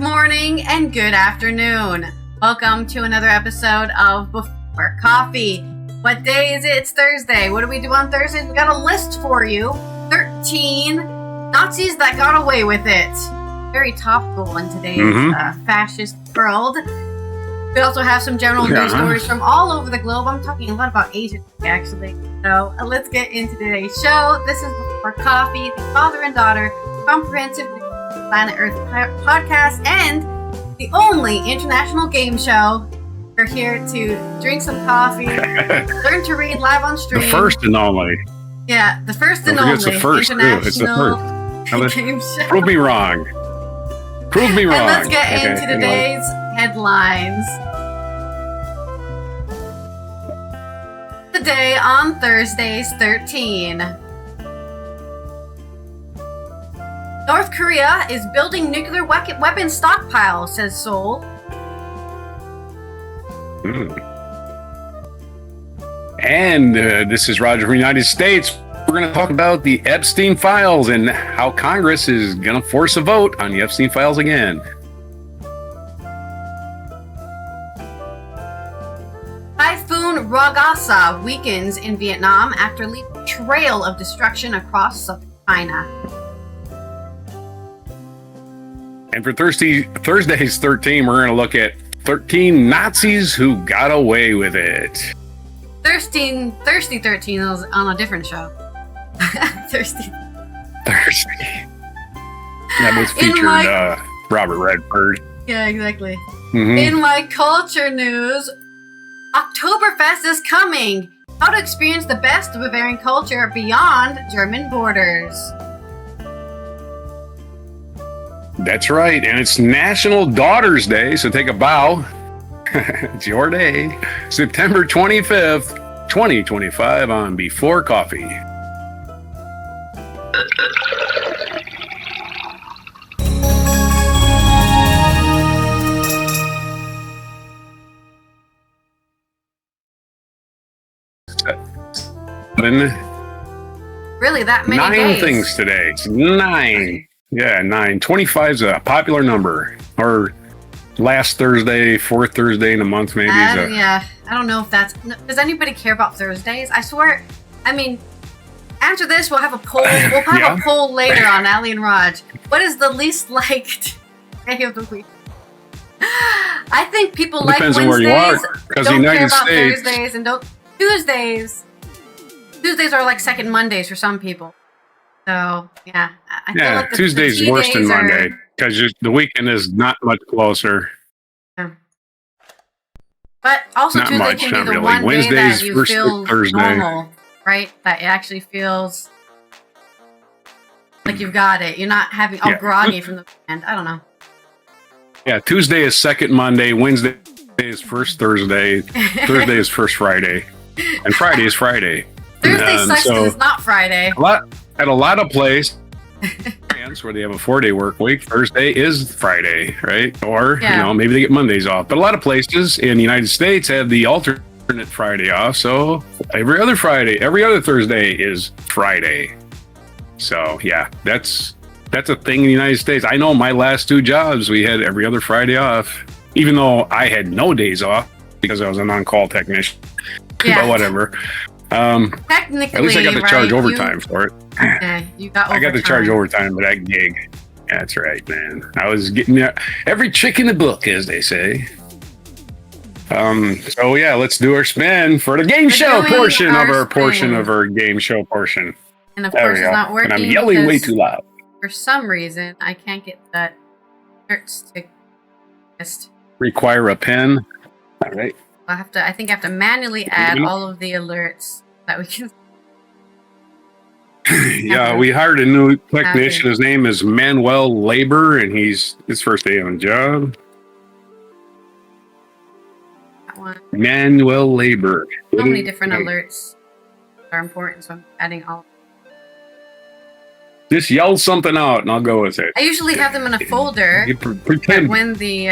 Good morning and good afternoon. Welcome to another episode of Before Coffee. What day is it? It's Thursday. What do we do on Thursdays? We got a list for you. 13 Nazis that got away with it. Very topical in today's fascist world. We also have some general news stories from all over the globe. I'm talking a lot about Asia, actually. So let's get into today's show. This is Before Coffee, the father and daughter comprehensive Planet Earth podcast, and the only international game show. We're here to drink some coffee, learn to read live on stream. The first and only. Yeah, the first and only. It's the first, international it's the first. Game show. Prove me wrong. Prove me wrong. And let's get into today's headlines. Today on Thursdays 13. North Korea is building nuclear weapon stockpile, says Seoul. And this is Roger from the United States. We're going to talk about the Epstein files and how Congress is going to force a vote on the Epstein files again. Typhoon Ragasa weakens in Vietnam after leaving a trail of destruction across southern China. And for Thursdays 13, we're going to look at 13 Nazis who got away with it. Thirsty 13 was on a different show. Thirsty. That was featured Robert Redford. Yeah, exactly. In my culture news, Oktoberfest is coming. How to experience the best of Bavarian culture beyond German borders. That's right, and it's National Daughters Day, so take a bow. It's your day. September 25th, 2025 on Before Coffee. Really, that many 9 days? things today. It's 9. Yeah, 9. 25 is a popular number. Or last Thursday, fourth Thursday in a month, maybe. Yeah, I don't know if that's... Does anybody care about Thursdays? I swear, I mean, after this, we'll have a poll. We'll have a poll later on Ali and Raj. What is the least liked day of the week? I think people like Wednesdays. Depends on where you are. Because the United States... Thursdays and don't... Tuesdays are like second Mondays for some people. So, yeah. I feel like Tuesday's worse than Monday because the weekend is not much closer. Yeah. But also not Tuesday much, can be the really. one Wednesday's day that you versus feel Thursday. normal, right? That it actually feels like you've got it. You're not having all groggy from the weekend. I don't know. Yeah, Tuesday is second Monday. Wednesday is first Thursday. Thursday is first Friday. And Friday is Friday. Thursday sucks because it's not Friday. At a lot of places where they have a 4-day work week, Thursday is Friday, right? Or, maybe they get Mondays off. But a lot of places in the United States have the alternate Friday off. So every other Thursday is Friday. So, yeah, that's a thing in the United States. I know my last 2 jobs, we had every other Friday off, even though I had no days off because I was an on-call technician. Yeah. But whatever. Technically, at least I got to charge overtime for it. Yeah, you got overtime. I got to charge overtime for that gig. That's right, man. I was getting every chick in the book, as they say. So yeah, let's do our spin for the game show portion of our game show portion. And of course, it's not working. And I'm yelling way too loud. For some reason, I can't get that alerts to just require a pen. All right. I think I have to manually add all of the alerts that we can. Yeah, we hired a new technician. His name is Manuel Labor, and he's his first day on the job. That one. Manuel Labor. So many different alerts are important, so I'm adding all. Just yell something out, and I'll go with it. I usually have them in a folder. You pretend when the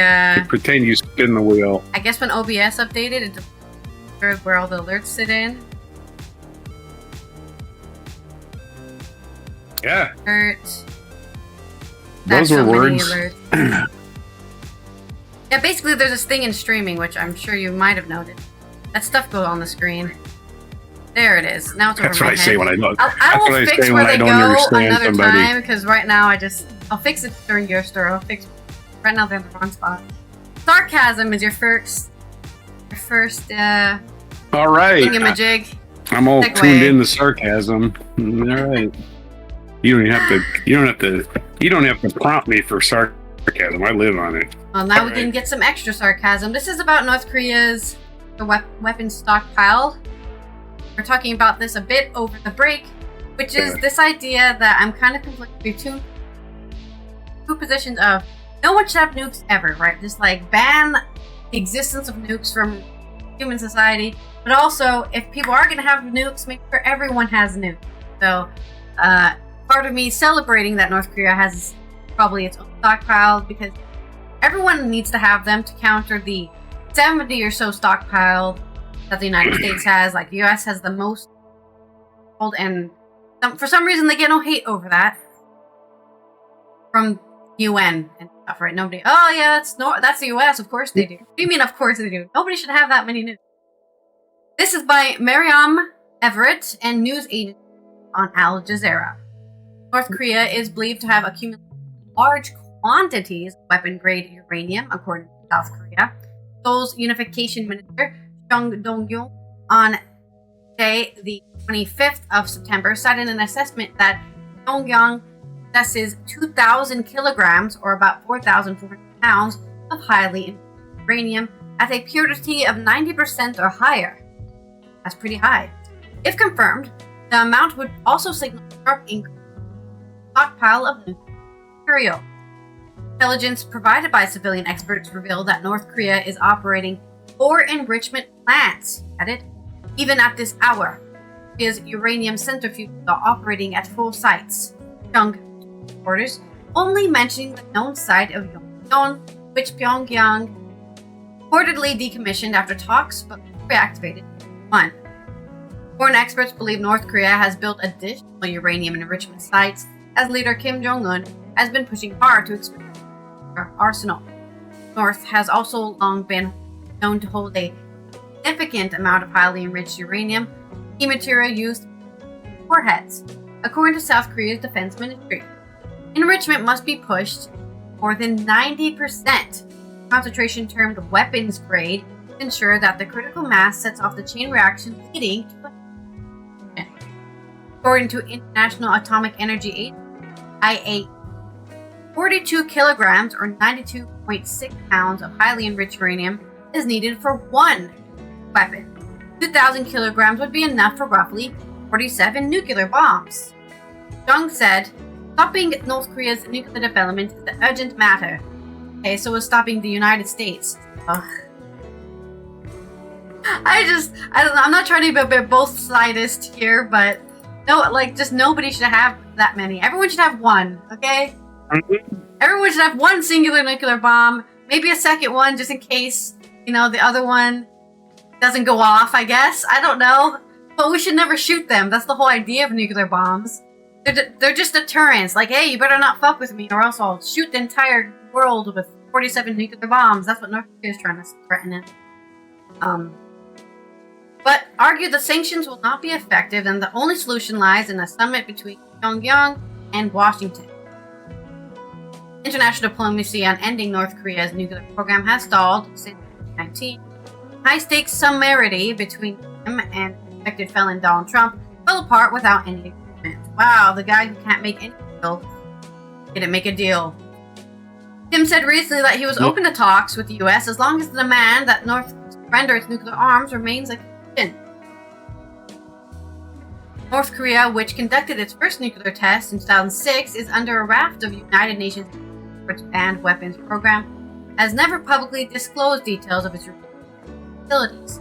pretend you spin the wheel. I guess when OBS updated, it discovered where all the alerts sit in. Yeah. Alert. Those were words. Yeah, basically there's this thing in streaming, which I'm sure you might have noted. That stuff goes on the screen. There it is. Now it's over That's my what I head. say when I don't. I will fix where they go another somebody. time, because right now I'll fix it during your story. Right now they're in the wrong spot. Sarcasm is your first all right. thingamajig. I'm all Segue. tuned in to sarcasm. All right. You don't have to prompt me for sarcasm. I live on it. Well, now we can get some extra sarcasm. This is about North Korea's weapons stockpile. We're talking about this a bit over the break, which is this idea that I'm kind of conflicted between two positions of no one should have nukes ever, right? Just like ban the existence of nukes from human society, but also if people are going to have nukes, make sure everyone has nukes. So part of me celebrating that North Korea has probably its own stockpile, because everyone needs to have them to counter the 70 or so stockpile that the United States has. Like the US has the most, and for some reason they get no hate over that from UN and stuff, right? Nobody, oh yeah, that's the US, of course they do. What do you mean of course they do? Nobody should have that many nukes. This is by Miriam Everett and news agency on Al Jazeera. North Korea is believed to have accumulated large quantities of weapon-grade uranium, according to South Korea. Seoul's Unification Minister Chung Dong-yong on Day, the 25th of September, cited an assessment that Pyongyang possesses 2,000 kilograms, or about 4,400 pounds, of highly enriched uranium at a purity of 90% or higher. That's pretty high. If confirmed, the amount would also signal a sharp increase in the stockpile of nuclear material. Intelligence provided by civilian experts reveal that North Korea is operating 4 enrichment plants at it. Even at this hour, Korea's uranium centrifuges are operating at full sites. Chung reporters only mentioning the known site of Yongbyon, which Pyongyang reportedly decommissioned after talks but reactivated. 1. Foreign experts believe North Korea has built additional uranium enrichment sites, as leader Kim Jong-un has been pushing hard to expand their arsenal. North has also long been known to hold a significant amount of highly enriched uranium, key material used in warheads. According to South Korea's defense ministry, enrichment must be pushed more than 90%, concentration termed weapons grade, to ensure that the critical mass sets off the chain reaction leading to a. According to International Atomic Energy Agency, IAEA, 42 kilograms or 92.6 pounds of highly enriched uranium is needed for one weapon. 2,000 kilograms would be enough for roughly 47 nuclear bombs. Jung said, stopping North Korea's nuclear development is the urgent matter. Okay, so it's stopping the United States. Ugh. I don't know, I'm not trying to be a bit both-sidist here, but no, like, just nobody should have that many. Everyone should have one, okay? Everyone should have one singular nuclear bomb, maybe a second one just in case, the other one doesn't go off, I guess. I don't know. But we should never shoot them. That's the whole idea of nuclear bombs. They're just deterrents. Like, hey, you better not fuck with me or else I'll shoot the entire world with 47 nuclear bombs. That's what North Korea is trying to threaten it. But argued the sanctions will not be effective and the only solution lies in a summit between Pyongyang and Washington. International diplomacy on ending North Korea's nuclear program has stalled since 2019. High-stakes summarity between him and convicted felon Donald Trump fell apart without any agreement. Wow, the guy who can't make any deal didn't make a deal. Tim said recently that he was open to talks with the U.S. as long as the demand that North surrender its nuclear arms remains a condition. North Korea, which conducted its first nuclear test in 2006, is under a raft of United Nations banned weapons program, has never publicly disclosed details of its facilities.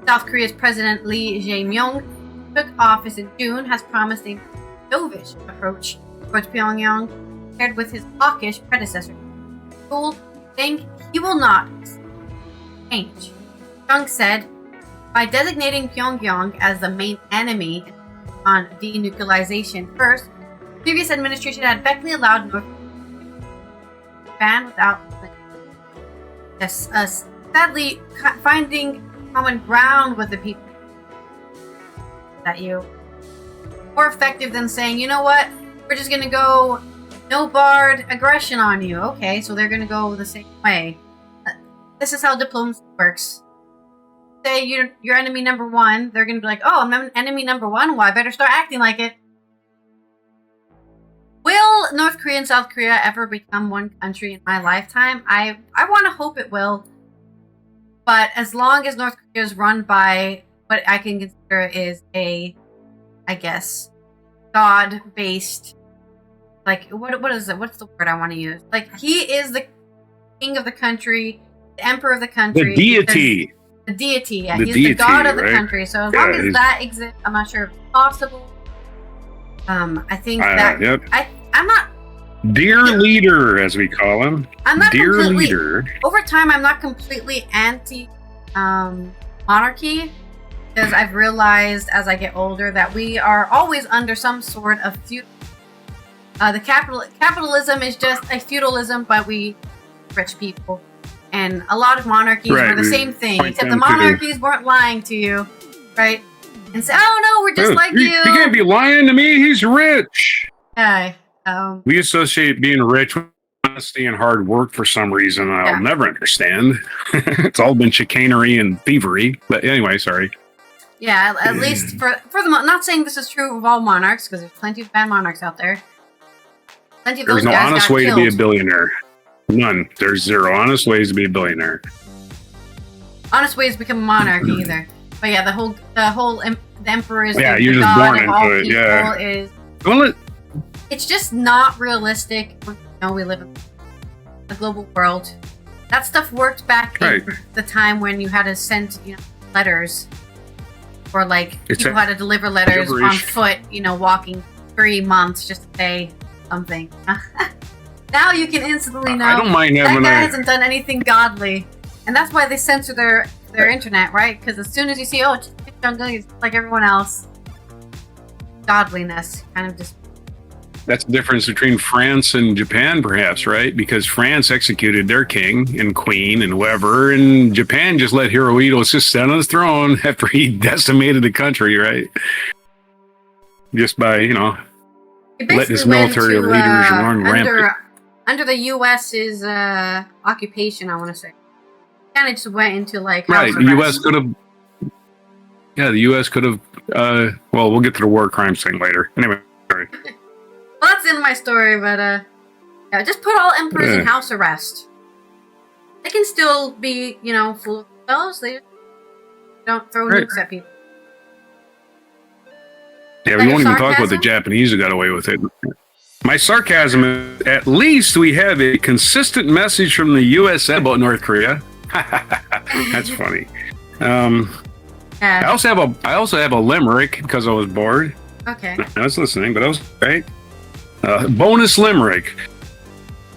South Korea's President Lee Jae-myung, who took office in June, has promised a dovish approach towards Pyongyang, compared with his hawkish predecessor. Seoul saying he will not change. Chung said, by designating Pyongyang as the main enemy on denuclearization first, the previous administration had effectively allowed North Korea to ban without limit. Yes, sadly, finding common ground with the people that you more effective than saying, you know what, we're just gonna go no barred aggression on you. Okay, so they're gonna go the same way. This is how diplomacy works. Say you're enemy number one, they're gonna be like, oh, I'm enemy number one, well, I better start acting like it. Will North Korea and South Korea ever become one country in my lifetime? I want to hope it will. But as long as North Korea is run by what I can consider is a, I guess, God-based, like, what is it? What's the word I want to use? Like, he is the king of the country, the emperor of the country. The deity. The deity, yeah. The He's deity, the god of the right? country. So as long as that exists, I'm not sure if it's possible. I think that... Yep. I'm not... Dear leader, as we call him. I'm not Dear completely... leader. Over time, I'm not completely anti monarchy, because I've realized as I get older that we are always under some sort of feudal. The capitalism is just a feudalism, but we rich people, and a lot of monarchies were the same thing, except the monarchies weren't lying to you, right? And say, oh no, we're just like you. He can't be lying to me. He's rich. Yeah. We associate being rich with honesty and hard work for some reason I'll never understand. It's all been chicanery and thievery. But anyway, sorry. Yeah, at least for the not saying this is true of all monarchs, because there's plenty of bad monarchs out there. Plenty of those There's no guys honest got way killed. to be a billionaire. None. There's zero honest ways to be a billionaire. Honest ways to become a monarch either. But yeah, the emperor is the you're just god born of all into it. people. Yeah. Is it's just not realistic. You know, we live in a global world. That stuff worked back in the time when you had to send letters, or like people had to deliver letters on foot. Walking 3 months just to say something. Now you can instantly know I don't mind that having guy hasn't done anything godly, and that's why they censor their internet, right? Because as soon as you see, oh, it's like everyone else, godliness kind of just. That's the difference between France and Japan, perhaps, right? Because France executed their king and queen and whoever, and Japan just let Hirohito just sit on his throne after he decimated the country, right? Just by, letting his military leaders run rampant. Under the U.S.'s occupation, I want to say. Kind of just went into like... Right, the U.S. could have... Yeah, the U.S. could have... well, we'll get to the war crimes thing later. Anyway, sorry. Well, that's in my story, but just put all emperors in house arrest. They can still be, full of themselves. They don't throw nukes at people. Yeah, we won't even talk about the Japanese who got away with it. My sarcasm is, at least we have a consistent message from the U.S. about North Korea. That's funny. I also have a limerick because I was bored. Okay. I was listening, but I was right. Bonus limerick.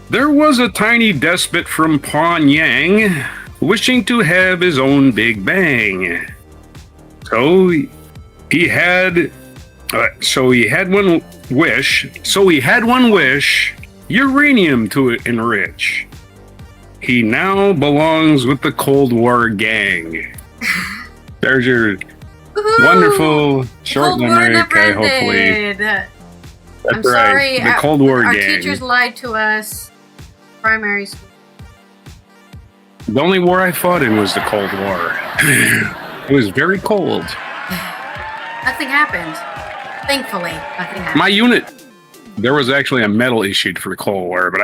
There was a tiny despot from Pyongyang wishing to have his own Big Bang. So he had one wish, uranium to enrich. He now belongs with the Cold War gang. There's your wonderful short limerick. Hopefully. I'm sorry. The Cold War our gang. Teachers lied to us. Primary school. The only war I fought in was the Cold War. It was very cold. Nothing happened. Thankfully, nothing happened. My unit, there was actually a medal issued for the Cold War, but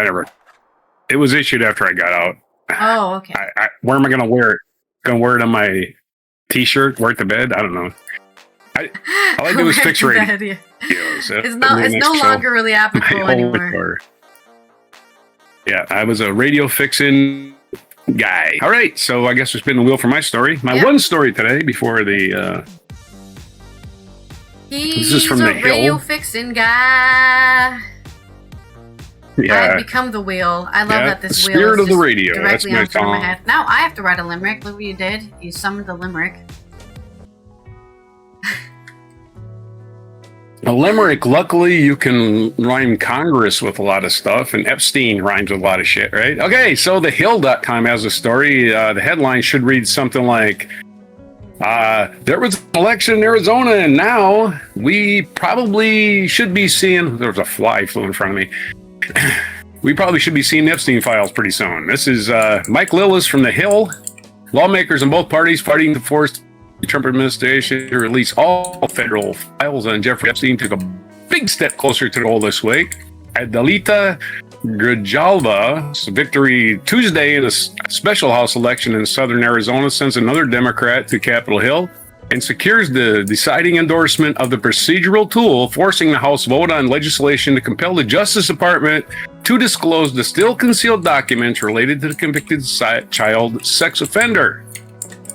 it was issued after I got out. Oh, okay. Where am I going to wear it? Going to wear it on my t-shirt, wear it to bed? I don't know. All I do is fix radio. It's no longer really applicable anymore. Yeah, I was a radio fixing guy. All right, so I guess we're spinning the wheel for my story. My one story today before the... He's this is from a the Hill. radio fixing guy. Yeah. I've become the wheel. I love that this the wheel spirit is of the radio. directly That's on my head. Now I have to write a limerick. Look what you did. You summoned the limerick. A limerick, luckily, you can rhyme Congress with a lot of stuff, and Epstein rhymes with a lot of shit, right? Okay, so the Hill.com has a story. The headline should read something like, there was an election in Arizona, and now we probably should be seeing... There was a fly flew in front of me. We probably should be seeing Epstein files pretty soon. This is Mike Lillis from The Hill. Lawmakers in both parties fighting to force the Trump administration to release all federal files on Jeffrey Epstein took a big step closer to the goal this week. Adalita Grijalva's victory Tuesday in a special House election in southern Arizona sends another Democrat to Capitol Hill and secures the deciding endorsement of the procedural tool, forcing the House vote on legislation to compel the Justice Department to disclose the still concealed documents related to the convicted child sex offender.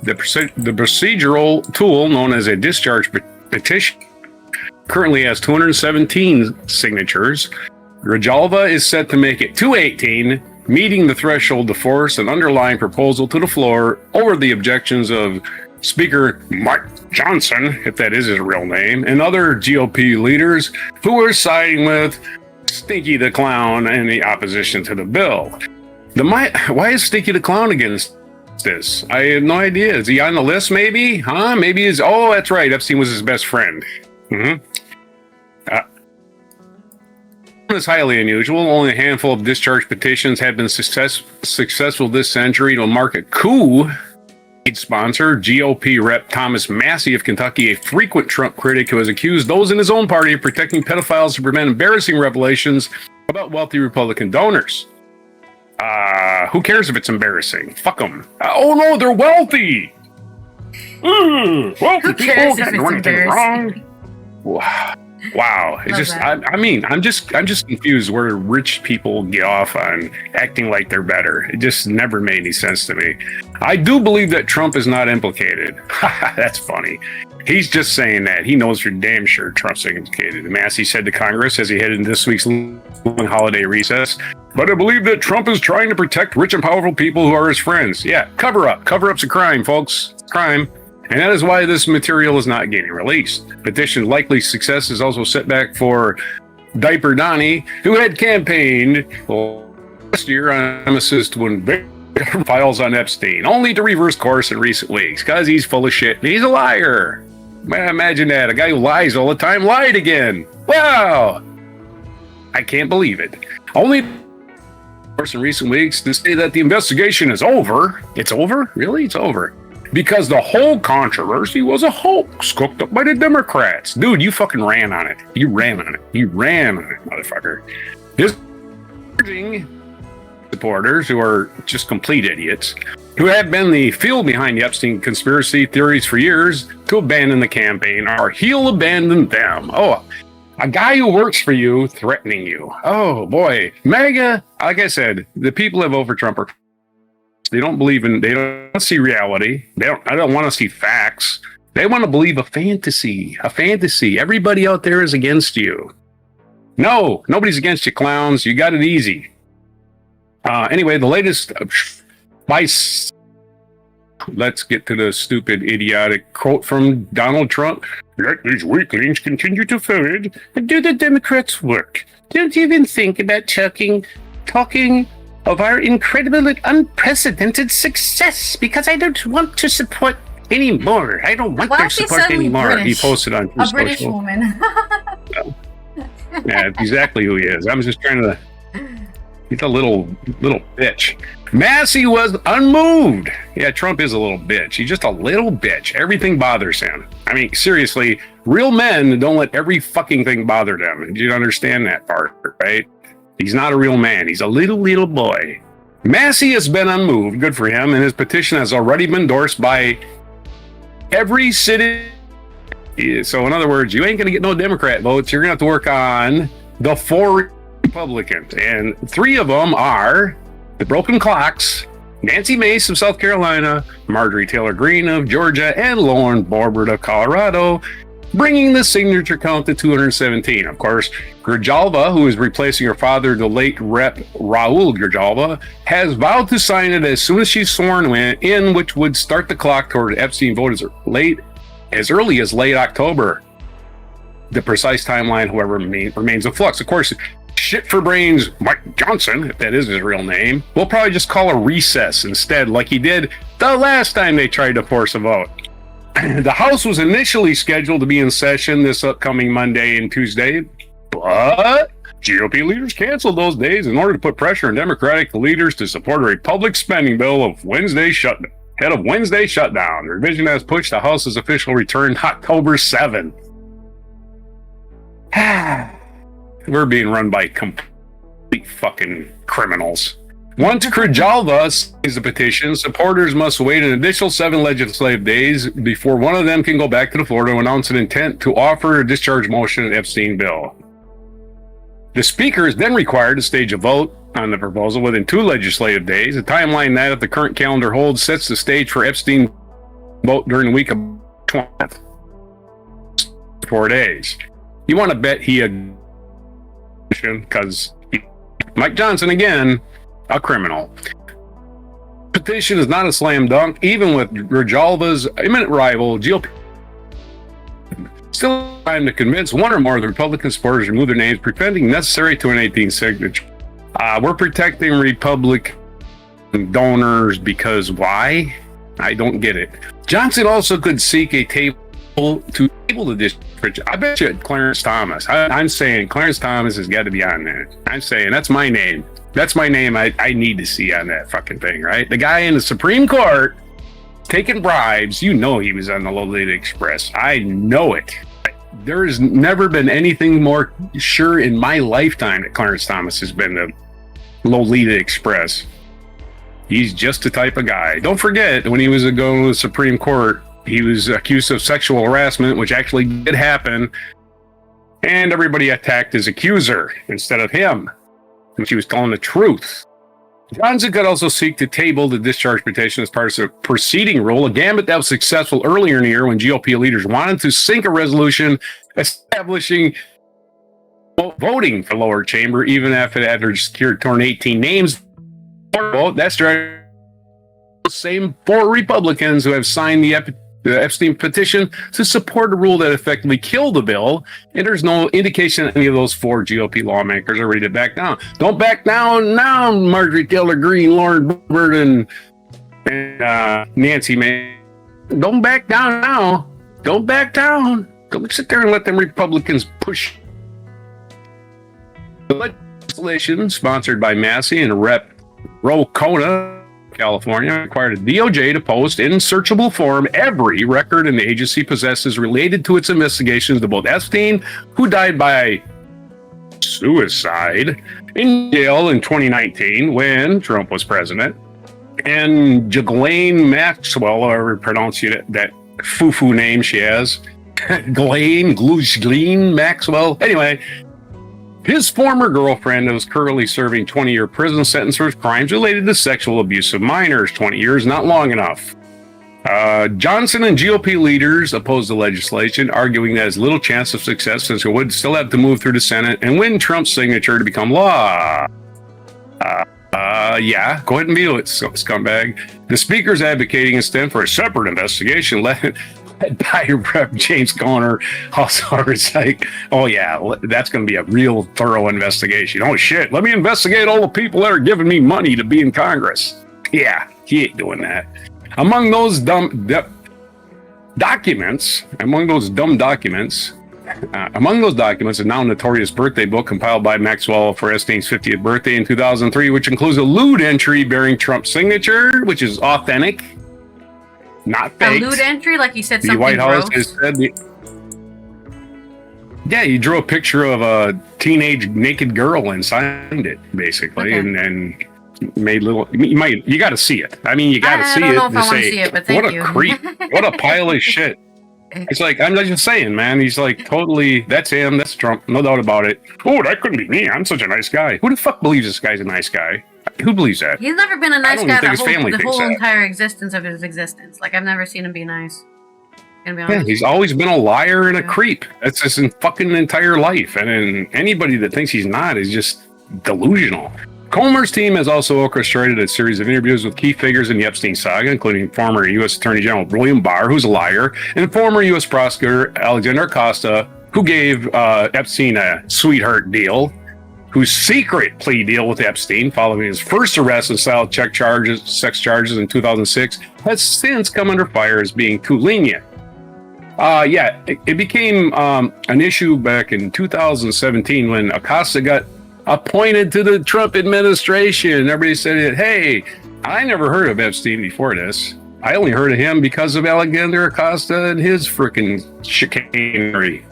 The procedural tool, known as a discharge petition, currently has 217 signatures. Grijalva is set to make it 218, meeting the threshold to force an underlying proposal to the floor over the objections of Speaker Mike Johnson, if that is his real name, and other GOP leaders who are siding with Stinky the Clown and the opposition to the bill. Why is Stinky the Clown against this? I have no idea. Is he on the list maybe? Huh? Maybe he's... Oh, that's right. Epstein was his best friend. It's highly unusual. Only a handful of discharge petitions have been successful this century to mark a coup. Sponsor, GOP Rep Thomas Massey of Kentucky, a frequent Trump critic who has accused those in his own party of protecting pedophiles to prevent embarrassing revelations about wealthy Republican donors. Who cares if it's embarrassing? Fuck them. Oh no, they're wealthy. Wealthy Who cares if it's embarrassing? Wow. It's just, I'm just confused where rich people get off on acting like they're better. It just never made any sense to me. I do believe that Trump is not implicated. That's funny. He's just saying that. He knows for damn sure Trump's implicated. Massey said to Congress as he headed into this week's long holiday recess, but I believe that Trump is trying to protect rich and powerful people who are his friends. Yeah, cover up. Cover-up's a crime, folks. Crime. And that is why this material is not getting released. Petition's likely success is also set back for Diaper Donnie, who had campaigned last year on nemesis to unveil files on Epstein, only to reverse course in recent weeks because he's full of shit and he's a liar. Man, imagine that. A guy who lies all the time lied again. Wow. I can't believe it. Only course in recent weeks to say that the investigation is over. It's over? Really? It's over. Because the whole controversy was a hoax cooked up by the Democrats. Dude, you fucking ran on it. You ran on it, motherfucker. His supporters, who are just complete idiots, who have been the fuel behind the Epstein conspiracy theories for years, to abandon the campaign, or he'll abandon them. Oh, a guy who works for you threatening you. Oh, boy. MAGA, like I said, the people that vote for Trump are... They don't see reality. I don't want to see facts. They want to believe a fantasy. Everybody out there is against you. No, nobody's against you, clowns. You got it easy. Anyway, the latest let's get to the stupid, idiotic quote from Donald Trump. Let these weaklings continue to feed and do the Democrats' work. Don't even think about talking of our incredible and unprecedented success, because I don't want to support anymore. I don't want their support anymore. He posted on his social. A British woman. Yeah, it's exactly who he is. I'm just trying to... He's a little bitch. Massey was unmoved. Yeah, Trump is a little bitch. He's just a little bitch. Everything bothers him. I mean, seriously, real men don't let every fucking thing bother them. Do you understand that part, right? He's not a real man. He's a little boy. Massey has been unmoved. Good for him. And his petition has already been endorsed by every city. So in other words, you ain't going to get no Democrat votes. You're going to have to work on the 4 Republicans. And 3 of them are the Broken Clocks, Nancy Mace of South Carolina, Marjorie Taylor Greene of Georgia, and Lauren Boebert of Colorado, bringing the signature count to 217. Of course, Grijalva, who is replacing her father, the late Rep. Raul Grijalva, has vowed to sign it as soon as she's sworn in, which would start the clock toward Epstein vote as early as late October. The precise timeline, however, remains in flux. Of course, shit for brains Mike Johnson, if that is his real name, will probably just call a recess instead, like he did the last time they tried to force a vote. The House was initially scheduled to be in session this upcoming Monday and Tuesday, but GOP leaders canceled those days in order to put pressure on Democratic leaders to support a Republican spending bill of Wednesday shutdown. Ahead of Wednesday shutdown, the revision has pushed the House's official return to October 7th. We're being run by complete fucking criminals. Once Krajalva signs the petition, supporters must wait an additional 7 legislative days before one of them can go back to the floor to announce an intent to offer a discharge motion on the Epstein bill. The Speaker is then required to stage a vote on the proposal within 2 legislative days, a timeline that, if the current calendar holds, sets the stage for Epstein vote during the week of 20th. 4 days. You want to bet he because Mike Johnson, again, a criminal. Petition is not a slam dunk, even with Rajalva's imminent rival, GOP. Still time to convince one or more of the Republican supporters to remove their names, preventing necessary 218 signature. We're protecting Republican donors because why? I don't get it. Johnson also could seek a table to table the district. I bet you Clarence Thomas. I'm saying Clarence Thomas has got to be on there. I'm saying that's my name. That's my name I need to see on that fucking thing, right? The guy in the Supreme Court taking bribes. You know he was on the Lolita Express. I know it. There has never been anything more sure in my lifetime that Clarence Thomas has been the Lolita Express. He's just the type of guy. Don't forget, when he was going to the Supreme Court, he was accused of sexual harassment, which actually did happen. And everybody attacked his accuser instead of him. And she was telling the truth. Johnson could also seek to table the discharge petition as part of a proceeding rule, a gambit that was successful earlier in the year when GOP leaders wanted to sink a resolution establishing voting for lower chamber, even after it had secured 18 names. That's right. The same 4 Republicans who have signed the Epstein petition to support a rule that effectively killed the bill, and there's no indication that any of those 4 GOP lawmakers are ready to back down. Don't back down now, Marjorie Taylor Greene, Lauren Boebert, and Nancy Mace. Don't back down now. Don't back down. Don't sit there and let them Republicans push. The legislation sponsored by Massey and Rep. Ro Khanna, California, required a DOJ to post in searchable form every record an agency possesses related to its investigations to both Epstein, who died by suicide in jail in 2019 when Trump was president, and Ghislaine Maxwell, however you pronounce it, that foo-foo name she has, Ghislaine Maxwell. Anyway, his former girlfriend was currently serving 20-year prison sentence for crimes related to sexual abuse of minors. 20 years, not long enough. Johnson and GOP leaders opposed the legislation, arguing that has little chance of success since it would still have to move through the Senate and win Trump's signature to become law. Yeah, go ahead and veto it, scumbag. The speaker's advocating instead for a separate investigation led by Rep. James Conner. Also, it's like, oh yeah, that's going to be a real thorough investigation. Oh shit, let me investigate all the people that are giving me money to be in Congress. Yeah, he ain't doing that. Among those dumb documents, a now notorious birthday book compiled by Maxwell for Epstein's 50th birthday in 2003, which includes a lewd entry bearing Trump's signature, which is authentic, not fake. A lewd entry, like you said, the something White House gross? has said. Yeah, you drew a picture of a teenage naked girl and signed it, basically, Okay. and made little. You got to see it. I mean, you got to see I it don't know to if I want to say, see it, but thank what you. a creep, what a pile of shit. It's like, I'm just saying, man. He's like, totally, that's him, that's Trump, no doubt about it. Oh, that couldn't be me. I'm such a nice guy. Who the fuck believes this guy's a nice guy? Who believes that? He's never been a nice don't guy even think his family the thinks whole that. entire existence of his existence. Like, I've never seen him be nice. Gonna be Yeah, honest. he's always been a liar and a Yeah. creep. That's his fucking entire life. And anybody that thinks he's not is just delusional. Comer's team has also orchestrated a series of interviews with key figures in the Epstein saga, including former U.S. Attorney General William Barr, who's a liar, and former U.S. Prosecutor Alexander Acosta, who gave Epstein a sweetheart deal, whose secret plea deal with Epstein following his first arrest and sex charges in 2006, has since come under fire as being too lenient. It became an issue back in 2017 when Acosta got appointed to the Trump administration. Everybody said, hey, I never heard of Epstein before this. I only heard of him because of Alexander Acosta and his frickin' chicanery.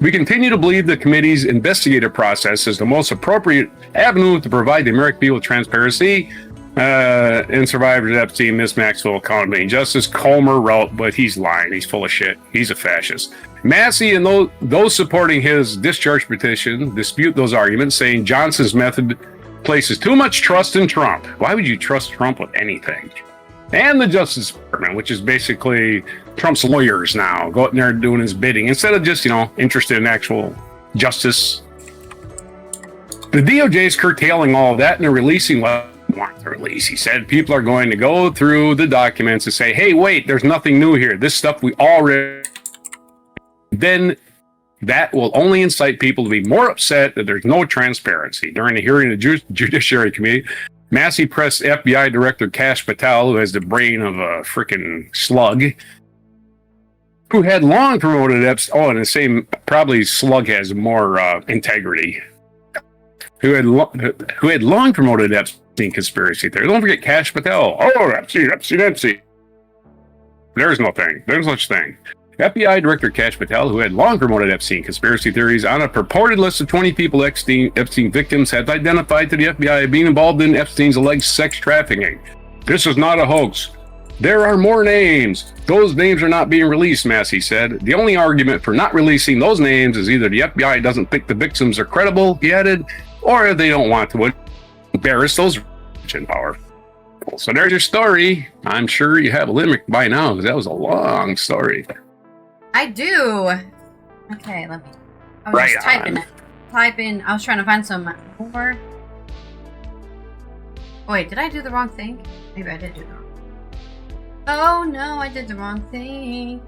We continue to believe the committee's investigative process is the most appropriate avenue to provide the American people with transparency and survivors of Epstein, Miss Maxwell, accountability. Justice Comer wrote, but he's lying. He's full of shit. He's a fascist. Massey and those supporting his discharge petition dispute those arguments, saying Johnson's method places too much trust in Trump. Why would you trust Trump with anything? And the Justice Department, which is basically Trump's lawyers now, go out there doing his bidding instead of just, interested in actual justice. The DOJ is curtailing all of that and they're releasing what they want to release. He said people are going to go through the documents and say, hey, wait, there's nothing new here. This stuff we already... Then that will only incite people to be more upset that there's no transparency. During the hearing of the Judiciary Committee, Massey pressed FBI Director Kash Patel, who has the brain of a freaking slug, who had long promoted Epstein. Oh, and the same, probably slug has more integrity. Who had long promoted Epstein conspiracy theory. Don't forget Kash Patel. Oh, Epstein. There's no such thing. FBI Director Kash Patel, who had long promoted Epstein conspiracy theories on a purported list of 20 people Epstein victims have identified to the FBI being involved in Epstein's alleged sex trafficking. This is not a hoax. There are more names. Those names are not being released, Massey said. The only argument for not releasing those names is either the FBI doesn't think the victims are credible, he added, or they don't want to embarrass those rich and powerful. So there's your story. I'm sure you have a limit by now because that was a long story. I do. Okay, let me. I was just typing it. I was trying to find some more. Oh, wait, did I do the wrong thing? Maybe I did do the wrong thing. Oh no, I did the wrong thing.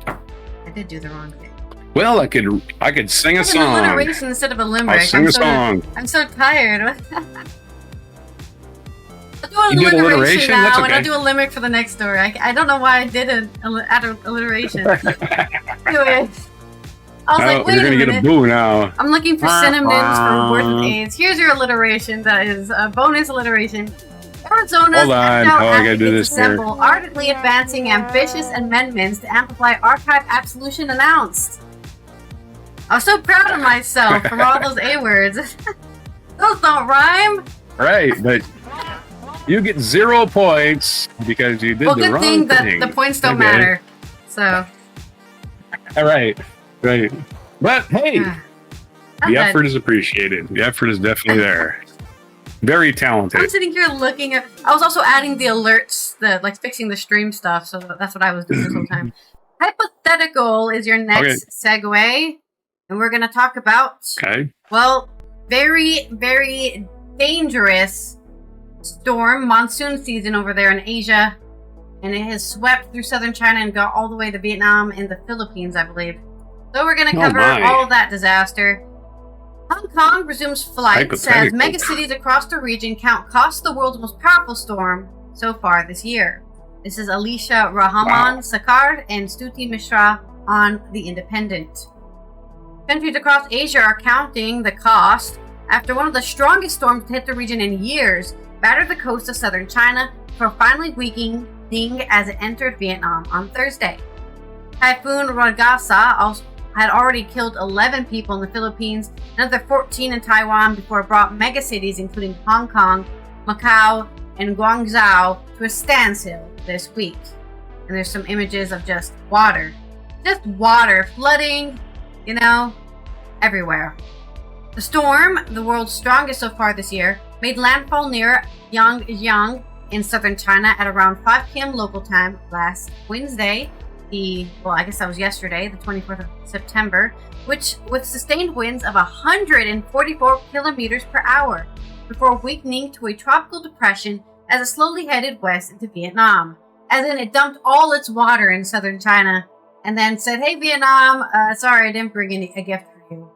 I did do the wrong thing. Well, I could sing a song. An alliteration instead of a limerick. I'll sing a song. I'm so tired. I'll do an alliteration now, that's okay. And I'll do a limerick for the next story. I don't know why I did an alliteration. Anyway, I was like, wait a minute. You're gonna get a boo now. I'm looking for synonyms for words with A's. Here's your alliteration. That is a bonus alliteration. Arizona's assemble ardently advancing ambitious amendments to amplify archive absolution announced. I was so proud of myself from all those A words. Those don't rhyme. Right, but you get 0 points because you did the wrong thing. Well, good thing that the points don't matter. So. All right. But hey, the effort is appreciated. The effort is definitely there. Very talented. I'm sitting here looking at. I was also adding the alerts, fixing the stream stuff. So that's what I was doing this whole time. Hypothetical is your next segue, and we're going to talk about. Okay. Well, very, very dangerous storm monsoon season over there in Asia, and it has swept through southern China and got all the way to Vietnam and the Philippines, I believe. So we're going to cover all of that disaster. Hong Kong resumes flights as mega cities across the region count cost the world's most powerful storm so far this year. This is Alicia Rahman Sakar and Stuti Mishra on The Independent. Countries across Asia are counting the cost after one of the strongest storms to hit the region in years battered the coast of southern China before finally weakening as it entered Vietnam on Thursday. Typhoon Ragasa had already killed 11 people in the Philippines, another 14 in Taiwan before it brought megacities including Hong Kong, Macau, and Guangzhou to a standstill this week. And there's some images of just water flooding, everywhere. The storm, the world's strongest so far this year, made landfall near Yangjiang in southern China at around 5 p.m. local time last Wednesday, I guess that was yesterday, the 24th of September, which with sustained winds of 144 kilometers per hour, before weakening to a tropical depression as it slowly headed west into Vietnam. As in, it dumped all its water in southern China and then said, hey, Vietnam, sorry, I didn't bring a gift for you.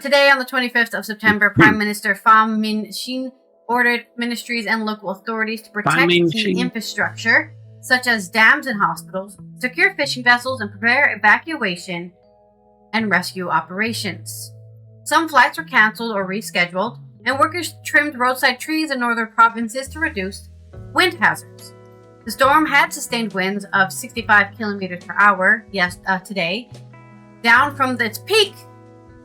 Today, on the 25th of September, Prime Minister Pham Minh Chinh ordered ministries and local authorities to protect key infrastructure, such as dams and hospitals, secure fishing vessels, and prepare evacuation and rescue operations. Some flights were canceled or rescheduled, and workers trimmed roadside trees in northern provinces to reduce wind hazards. The storm had sustained winds of 65 kilometers per hour today, down from its peak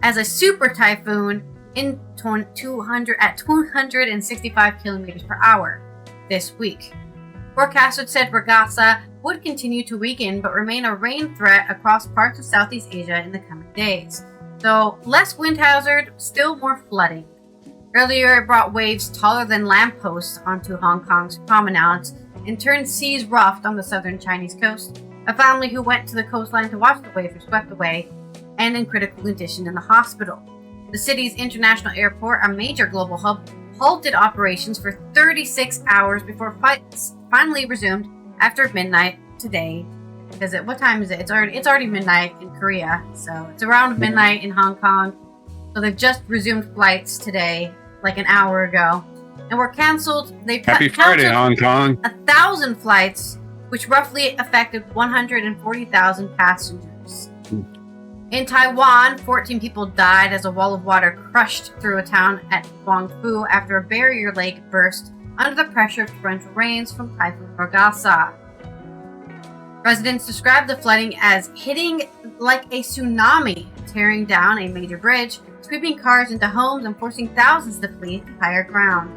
as a super typhoon in 265 kilometers per hour this week. Forecasters said Ragasa would continue to weaken but remain a rain threat across parts of Southeast Asia in the coming days. So, less wind hazard, still more flooding. Earlier, it brought waves taller than lampposts onto Hong Kong's promenades and turned seas rough on the southern Chinese coast. A family who went to the coastline to watch the waves were swept away and in critical condition in the hospital. The city's international airport, a major global hub, halted operations for 36 hours before flights finally resumed after midnight today. Because what time is it? It's already midnight in Korea, so it's around midnight in Hong Kong. So they've just resumed flights today, like an hour ago, and were canceled. Happy Friday, Hong Kong. 1,000 flights, which roughly affected 140,000 passengers. In Taiwan, 14 people died as a wall of water crushed through a town at Guangfu after a barrier lake burst under the pressure of torrential rains from Typhoon Ragasa. Residents described the flooding as hitting like a tsunami, tearing down a major bridge, sweeping cars into homes, and forcing thousands to flee to higher ground.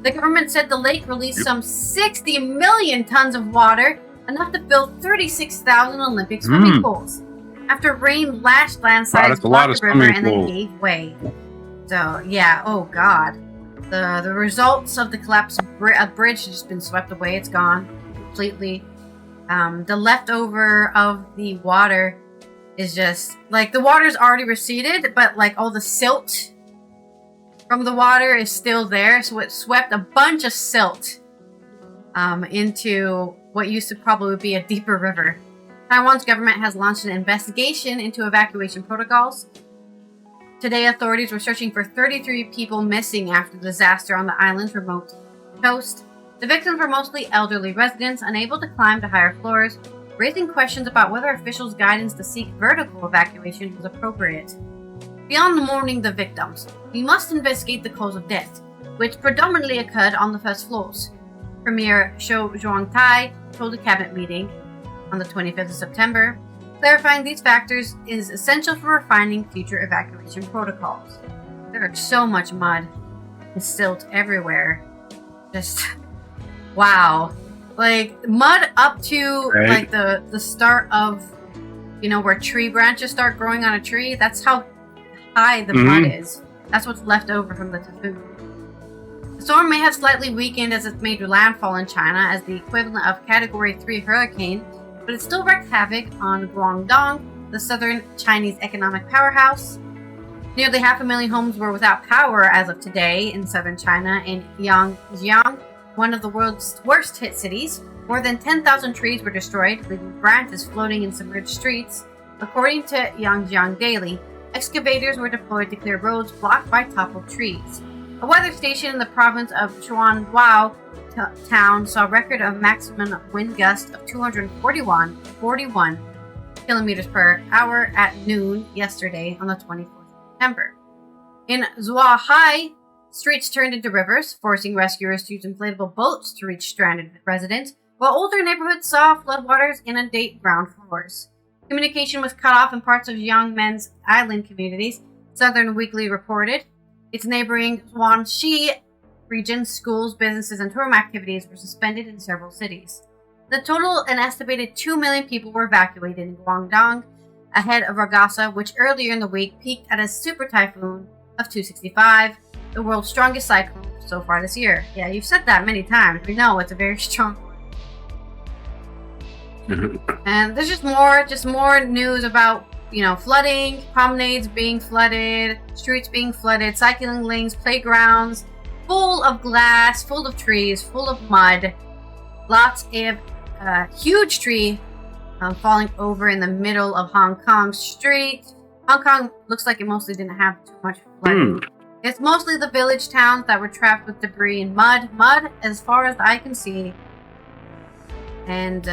The government said the lake released some 60 million tons of water, enough to fill 36,000 Olympic swimming pools. After rain lashed landslides blocked the river and then gave way. So, yeah, oh god. The results of the collapse of a bridge has just been swept away. It's gone completely. The leftover of the water is just, like, the water's already receded, but, like, all the silt from the water is still there. So it swept a bunch of silt into what used to probably be a deeper river. Taiwan's government has launched an investigation into evacuation protocols. Today, authorities were searching for 33 people missing after the disaster on the island's remote coast. The victims were mostly elderly residents, unable to climb to higher floors, raising questions about whether officials' guidance to seek vertical evacuation was appropriate. Beyond mourning the victims, we must investigate the cause of death, which predominantly occurred on the first floors. Premier Shou Zhuangtai told a cabinet meeting on the 25th of September, clarifying these factors is essential for refining future evacuation protocols. There is so much mud and silt everywhere. Just, wow. Like, mud up to, like, the start of, you know, where tree branches start growing on a tree. That's how high the mud is. That's what's left over from the typhoon. The storm may have slightly weakened as it made landfall in China as the equivalent of Category 3 hurricane, but it still wreaked havoc on Guangdong, the southern Chinese economic powerhouse. Nearly 500,000 homes were without power as of today in southern China. In Yangjiang, one of the world's worst hit cities, more than 10,000 trees were destroyed, leaving branches floating in submerged streets. According to Yangjiang Daily, excavators were deployed to clear roads blocked by toppled trees. A weather station in the province of Chuanhuao town saw a record of maximum wind gust of 241 kilometers per hour at noon yesterday on the 24th of September. In Zhuhai, streets turned into rivers, forcing rescuers to use inflatable boats to reach stranded residents, while older neighborhoods saw floodwaters inundate ground floors. Communication was cut off in parts of Yangmen's island communities, Southern Weekly reported. Its neighboring Guangxi region, schools, businesses, and tourism activities were suspended in several cities. The total, an estimated 2 million people were evacuated in Guangdong, ahead of Ragasa, which earlier in the week peaked at a super typhoon of 265, the world's strongest cyclone so far this year. Yeah, you've said that many times. We know it's a very strong one. And there's just more news about, you know, flooding, promenades being flooded, streets being flooded, cycling lanes, playgrounds, full of glass, full of trees, full of mud. Lots of a huge tree falling over in the middle of Hong Kong Street. Hong Kong looks like it mostly didn't have too much flooding. It's mostly the village towns that were trapped with debris and mud. Mud as far as I can see. And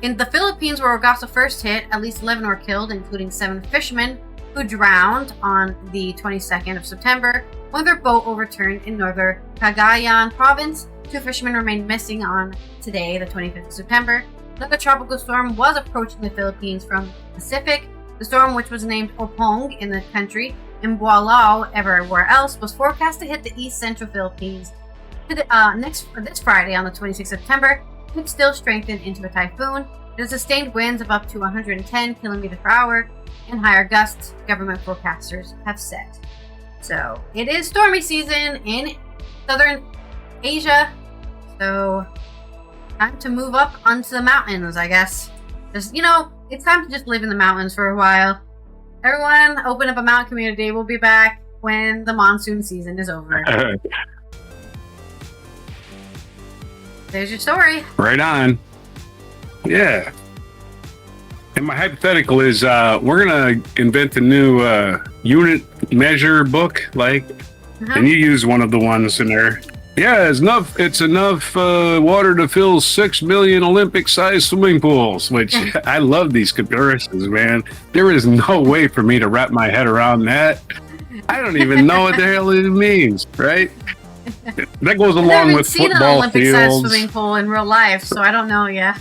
in the Philippines, where Ragasa first hit, at least 11 were killed, including 7 fishermen who drowned on the 22nd of September when their boat overturned in northern Cagayan province. 2 fishermen remained missing on today, the 25th of September. Another tropical storm was approaching the Philippines from the Pacific. The storm, which was named Opong in the country and Bualao everywhere else, was forecast to hit the east central Philippines this Friday on the 26th of September. It still strengthened into a typhoon. It has sustained winds of up to 110 kilometers per hour and higher gusts, government forecasters have said. So it is stormy season in southern Asia. So time to move up onto the mountains, I guess. Just, it's time to just live in the mountains for a while. Everyone, open up a mountain community. We'll be back when the monsoon season is over. There's your story. Right on. Yeah. And my hypothetical is we're going to invent a new unit measure book, and you use one of the ones in there. Yeah, it's enough water to fill 6 million Olympic-sized swimming pools, which I love these comparisons, man. There is no way for me to wrap my head around that. I don't even know what the hell it means, right? That goes along with football fields. I've never seen an Olympic-sized swimming pool in real life, so I don't know yet.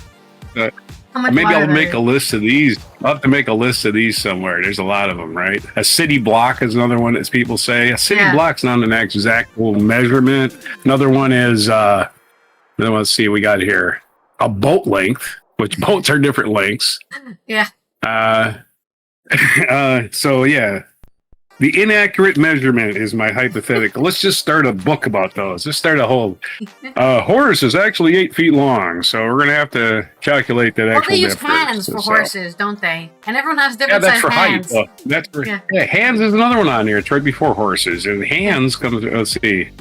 Maybe I'll make a list of these. I'll have to make a list of these somewhere. There's a lot of them, right? A city block is another one, as people say. A city block's not an exact measurement. Another one is, let's see, we got here a boat length, which boats are different lengths. Yeah. So yeah, the inaccurate measurement is my hypothetical. Let's just start a book about those. Let's start a whole. Horse is actually 8 feet long, so we're gonna have to calculate that actual difference. They use hands for horses, don't they? And everyone has different size hands. Height. That's for hands is another one on here. It's right before horses, and hands comes. Let's see.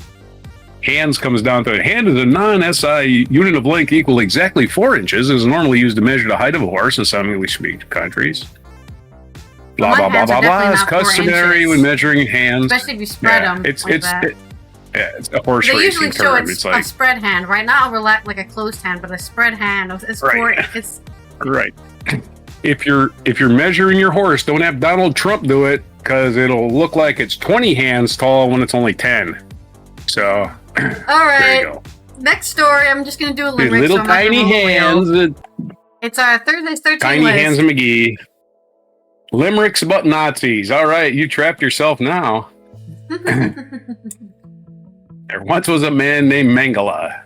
Hands comes down to a hand is a non-SI unit of length equal exactly 4 inches. Is normally used to measure the height of a horse in some English-speaking countries. Blah, blah, blah, blah, blah. It's customary when measuring hands. Especially if you spread them. It's a horse racing usually show term. It's like a spread hand. Right now, we're like a closed hand, but a spread hand is right. If you're measuring your horse, don't have Donald Trump do it, because it'll look like it's 20 hands tall when it's only 10. So, all right. There you go. Next story. I'm just gonna do a limerick. Little tiny hands. It's our Thursday's 13 Tiny list. Hands McGee. Limericks about Nazis. All right, you trapped yourself now. There once was a man named Mengele.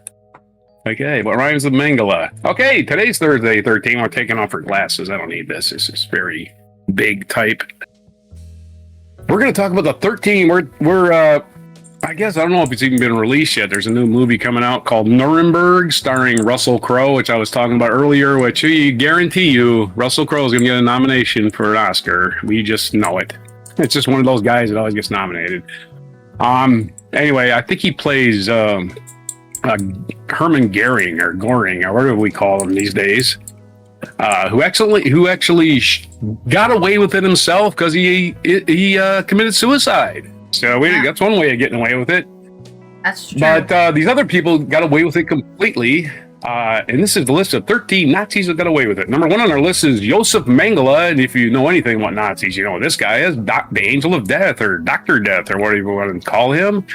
Okay, what rhymes with Mengele? Okay, today's Thursday 13. We're taking off our glasses. I don't need this. This is very big type. We're going to talk about the 13. We're I guess, I don't know if it's even been released yet. There's a new movie coming out called Nuremberg, starring Russell Crowe, which I was talking about earlier, which I guarantee you, Russell Crowe is going to get a nomination for an Oscar. We just know it. It's just one of those guys that always gets nominated. Anyway, I think he plays Herman Goering or whatever we call him these days, who actually got away with it himself because he committed suicide. So that's one way of getting away with it. That's true. But these other people got away with it completely. And this is the list of 13 Nazis that got away with it. Number 1 on our list is Josef Mengele. And if you know anything about Nazis, you know this guy is the Angel of Death or Dr. Death or whatever you want to call him.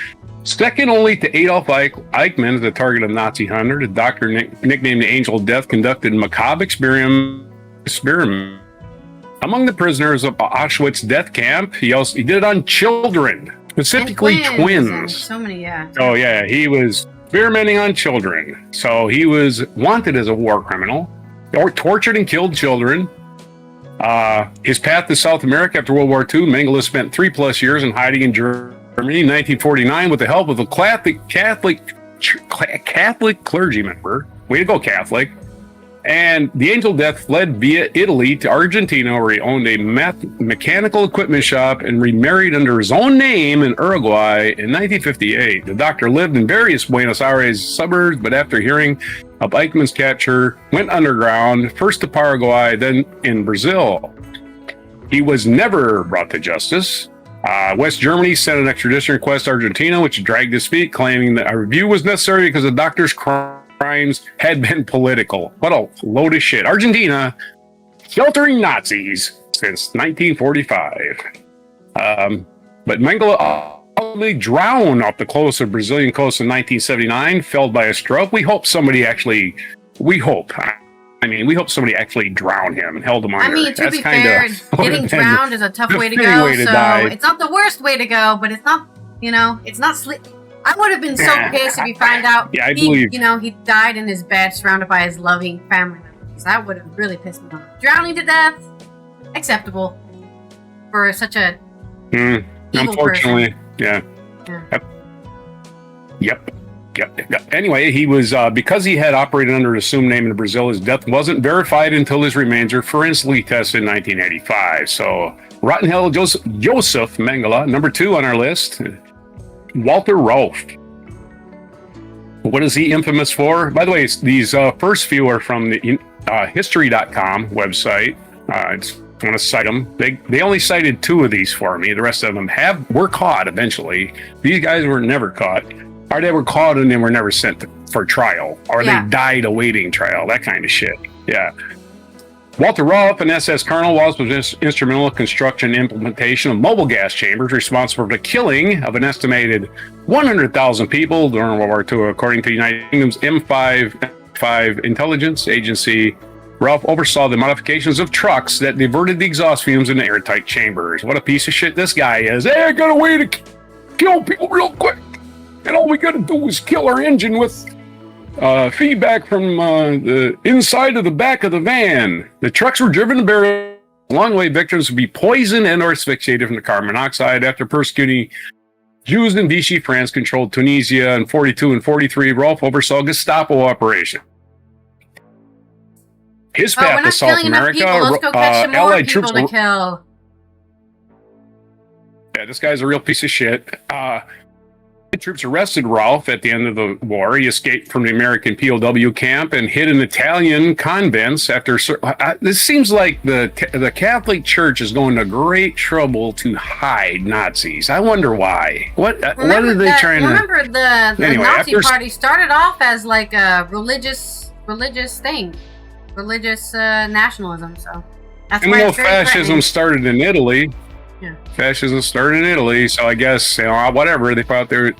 Second only to Adolf Eichmann as the target of Nazi hunter. The doctor nicknamed the Angel of Death conducted macabre experiment. Among the prisoners of Auschwitz death camp, he did it on children, specifically twins. So many, yeah. Oh yeah, he was experimenting on children. So he was wanted as a war criminal, or tortured and killed children. His path to South America after World War II, Mengele spent 3+ years in hiding in Germany. In 1949, with the help of a Catholic clergy member. Way to go, Catholic. And the angel death fled via Italy to Argentina, where he owned a mechanical equipment shop and remarried under his own name in Uruguay in 1958. The doctor lived in various Buenos Aires suburbs, but after hearing of Eichmann's capture, went underground, first to Paraguay, then in Brazil. He was never brought to justice. West Germany sent an extradition request to Argentina, which dragged his feet, claiming that a review was necessary because the doctor's crimes had been political. What a load of shit. Argentina, sheltering Nazis since 1945. But Mengele ultimately drowned off the coast of Brazilian coast in 1979, felled by a stroke. We hope somebody actually drowned him and held him under. I mean, to be fair, getting drowned is a tough way to go. It's not the worst way to go, but it's not, it's not sleep. I would have been so pissed if you find out he died in his bed surrounded by his loving family members. That would have really pissed me off. Drowning to death, acceptable for such a evil unfortunately person. Yep. Anyway, he was because he had operated under an assumed name in Brazil, his death wasn't verified until his remains were forensically tested in 1985. So Rotten Hell Joseph Mengele, number 2 on our list. Walter Rolf. What is he infamous for? By the way, these first few are from the history.com website. I just want to cite them. They only cited 2 of these for me. The rest of them were caught eventually. These guys were never caught. Or they were caught and they were never sent for trial. Or they died awaiting trial. That kind of shit. Yeah. Walter Rolf, an SS colonel, was instrumental in construction and implementation of mobile gas chambers, responsible for the killing of an estimated 100,000 people during World War II, according to the United Kingdom's M5 intelligence agency. Rolf oversaw the modifications of trucks that diverted the exhaust fumes into airtight chambers. What a piece of shit this guy is. Hey, I got a way to kill people real quick. And all we got to do is kill our engine with feedback from the inside of the back of the van. The trucks were driven to bury long-way victims would be poisoned and or asphyxiated from the carbon monoxide. After persecuting Jews in Vichy, France controlled Tunisia in 42 and 43. Rolf oversaw Gestapo operation. His path to South America, Allied troops to kill. Yeah, this guy's a real piece of shit. Troops arrested Rolf at the end of the war. He escaped from the American POW camp and hid in Italian convents after. This seems like the Catholic Church is going to great trouble to hide Nazis. I wonder why. What are they trying to? Remember the Nazi Party started off as like a religious thing, religious nationalism. So that's why fascism started in Italy. Yeah. Fascism started in Italy, so I guess whatever they thought they were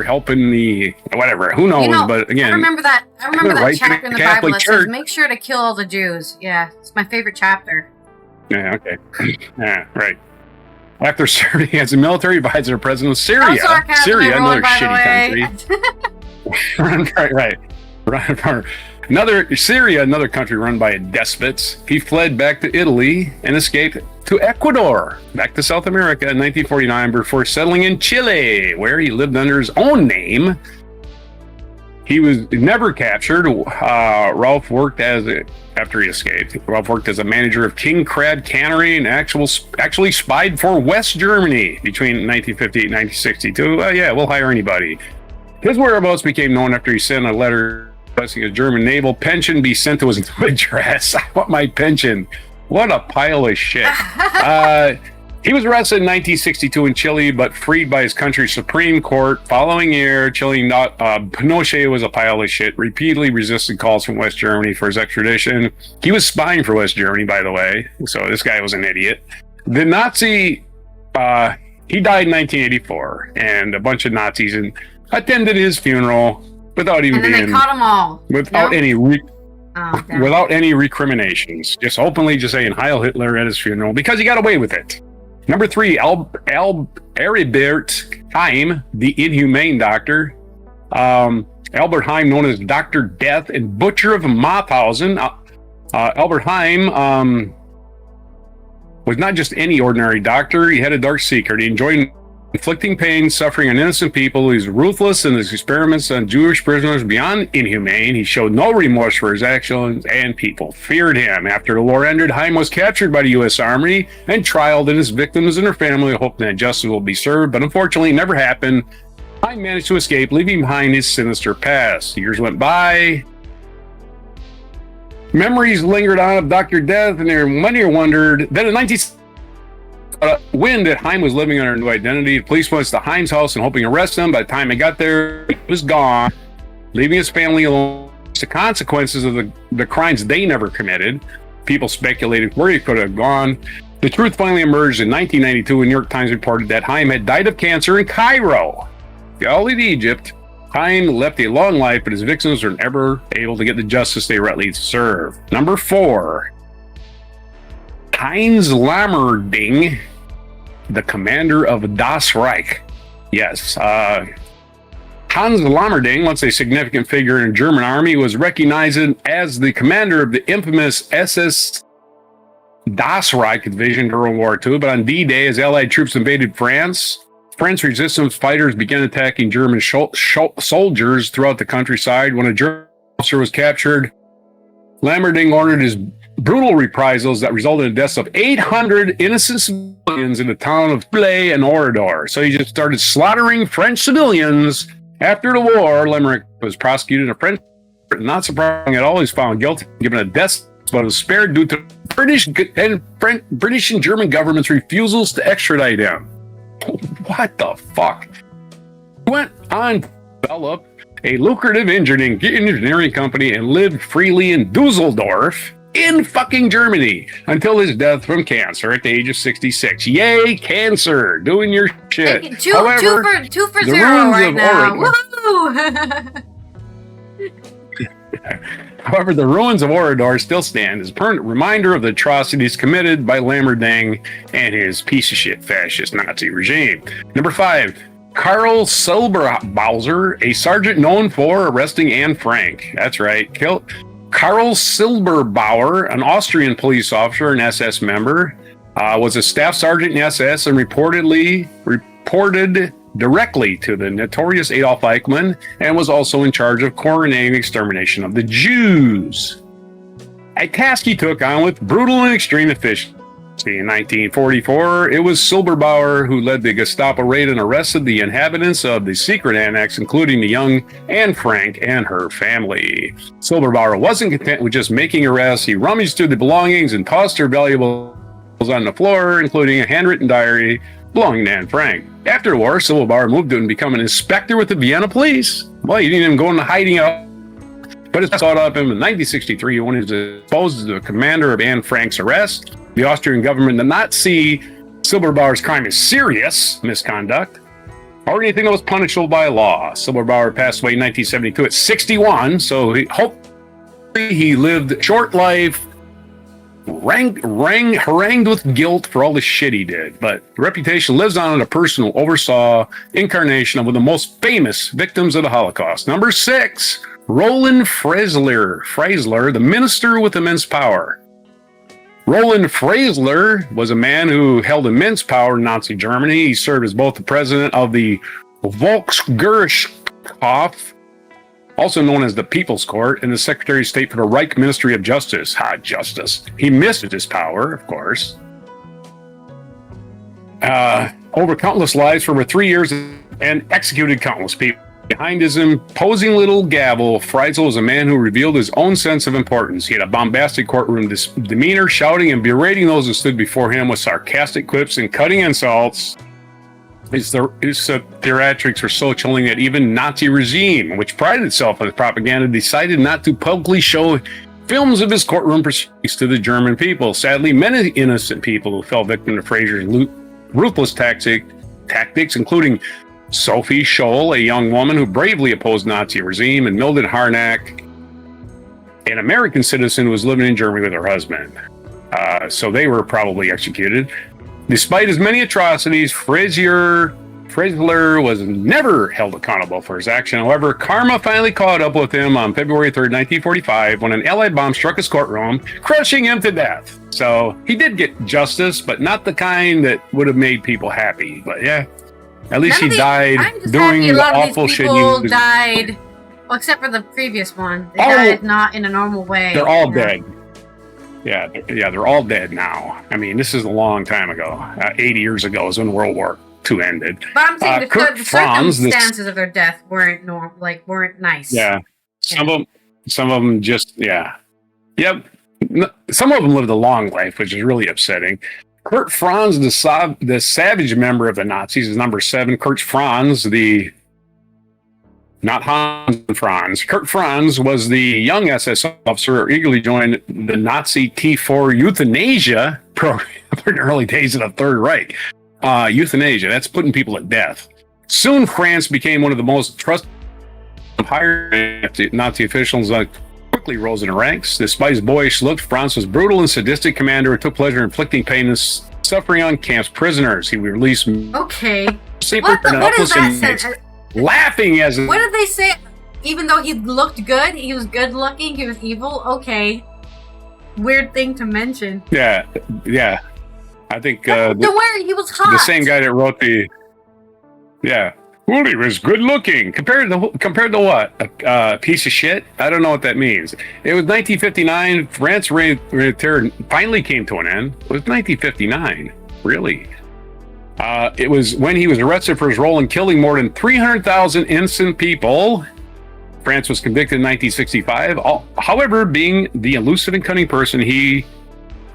helping the whatever. Who knows? But again, I remember that chapter in the Bible that says, "Make sure to kill all the Jews." Yeah, it's my favorite chapter. Yeah. Okay. Yeah. Right. After serving as a military advisor to President of Syria, another shitty country. Right. Another country run by despots. He fled back to Italy and escaped to Ecuador, back to South America in 1949 before settling in Chile, where he lived under his own name. He was never captured. Rolf worked after he escaped. Rolf worked as a manager of King Crab Cannery and actually spied for West Germany between 1958 and 1962. We'll hire anybody. His whereabouts became known after he sent a letter requesting a German naval pension be sent to his address. I want my pension. What a pile of shit. He was arrested in 1962 in Chile, but freed by his country's Supreme Court. Following year, Pinochet was a pile of shit, repeatedly resisted calls from West Germany for his extradition. He was spying for West Germany, by the way, so this guy was an idiot. The Nazi, he died in 1984, and a bunch of Nazis attended his funeral without even being... And then they caught them all. Without any recriminations. Just openly just saying Heil Hitler at his funeral because he got away with it. Number 3, Albert Heim, the inhumane doctor. Albert Heim, known as Dr. Death and Butcher of Mauthausen. Albert Heim was not just any ordinary doctor. He had a dark secret. He enjoyed inflicting pain, suffering on innocent people. He's ruthless in his experiments on Jewish prisoners beyond inhumane. He showed no remorse for his actions, and people feared him. After the war ended, Heim was captured by the U.S. Army and trialed, and his victims and their family hoping that justice will be served, but unfortunately it never happened. Heim managed to escape, leaving behind his sinister past. Years went by. Memories lingered on of Dr. Death, and many wondered. Then in 19... wind that Heim was living under a new identity. The police went to Heim's house and hoping to arrest him. By the time they got there, he was gone, leaving his family alone. The consequences of the crimes they never committed. People speculated where he could have gone. The truth finally emerged in 1992 when New York Times reported that Heim had died of cancer in Cairo. Galilee, Egypt. Heim left a long life, but his victims were never able to get the justice they rightly deserve. Number 4. Heinz Lammerding, the commander of Das Reich. Yes, Hans Lammerding, once a significant figure in the German army, was recognized as the commander of the infamous SS Das Reich division during World War II. But on D-Day, as Allied troops invaded France, French resistance fighters began attacking German soldiers throughout the countryside. When a German officer was captured, Lammerding ordered his brutal reprisals that resulted in the deaths of 800 innocent civilians in the town of Play and Orador. So he just started slaughtering French civilians. After the war, Limerick was prosecuted in a French court. Not surprising at all, he was found guilty, given a death sentence, but was spared due to British and German governments' refusals to extradite him. What the fuck? He went on to develop a lucrative engineering company and lived freely in Dusseldorf in fucking Germany until his death from cancer at the age of 66. Yay, cancer! Doing your shit. Two for zero right now. Woohoo! However, the ruins of Orador still stand as a permanent reminder of the atrocities committed by Lammerding and his piece of shit fascist Nazi regime. Number 5. Karl Silberbauer, a sergeant known for arresting Anne Frank. That's right. Karl Silberbauer, an Austrian police officer and SS member, was a staff sergeant in SS and reported directly to the notorious Adolf Eichmann, and was also in charge of coordinating the extermination of the Jews. A task he took on with brutal and extreme efficiency. In 1944, it was Silberbauer who led the Gestapo raid and arrested the inhabitants of the secret annex, including the young Anne Frank and her family. Silberbauer wasn't content with just making arrests. He rummaged through the belongings and tossed her valuables on the floor, including a handwritten diary belonging to Anne Frank. After the war, Silberbauer moved to become an inspector with the Vienna police. Well, he didn't even go into hiding out. But it's caught up him in 1963 when he was exposed as the commander of Anne Frank's arrest. The Austrian government did not see Silberbauer's crime as serious misconduct or anything that was punishable by law. Silberbauer passed away in 1972 at 61, so hopefully he lived a short life, harangued with guilt for all the shit he did. But the reputation lives on in a person who oversaw incarnation of one of the most famous victims of the Holocaust. Number 6. Roland Freisler, the minister with immense power. Roland Freisler was a man who held immense power in Nazi Germany. He served as both the president of the Volksgerichtshof, also known as the People's Court, and the Secretary of State for the Reich Ministry of Justice. Justice. He misused his power, of course. Over countless lives for over 3 years and executed countless people. Behind his imposing little gavel, Freisler was a man who revealed his own sense of importance. He had a bombastic courtroom demeanor, shouting and berating those who stood before him with sarcastic quips and cutting insults. His theatrics were so chilling that even Nazi regime, which prided itself on its propaganda, decided not to publicly show films of his courtroom proceedings to the German people. Sadly, many innocent people who fell victim to Freisler's ruthless tactics, including Sophie Scholl, a young woman who bravely opposed Nazi regime, and Mildred Harnack, an American citizen who was living in Germany with her husband. So they were probably executed. Despite his many atrocities, Freisler was never held accountable for his action. However, karma finally caught up with him on February 3rd, 1945, when an Allied bomb struck his courtroom, crushing him to death. So he did get justice, but not the kind that would have made people happy. But yeah. At least he died I'm just doing happy a the lot of awful these shit people he died. Well, except for the previous one. They died not in a normal way. They're all dead. Yeah, they're all dead now. I mean, this is a long time ago. 80 years ago is when World War II ended. But I'm saying the circumstances of their death weren't weren't nice. Yeah, some of them just Yep. Some of them lived a long life, which is really upsetting. Kurt Franz, the savage member of the Nazis, is number 7. Kurt Franz, not Hans Franz. Kurt Franz was the young SS officer who eagerly joined the Nazi T4 euthanasia program in the early days of the Third Reich. Euthanasia, that's putting people to death. Soon, France became one of the most trusted higher Nazi officials. Quickly rose in the ranks. Despite his boyish look, Franz was brutal and sadistic commander who took pleasure in inflicting pain and suffering on camp's prisoners. He would release what is that? Laughing as what did they say? Even though he looked good, he was good looking, he was evil. Okay, weird thing to mention. Yeah. I think he was hot. The same guy that wrote well, he was good looking compared to what? A piece of shit. I don't know what that means. It was 1959. France return finally came to an end. It was 1959, really. It was when he was arrested for his role in killing more than 300,000 innocent people. France was convicted in 1965. However, being the elusive and cunning person he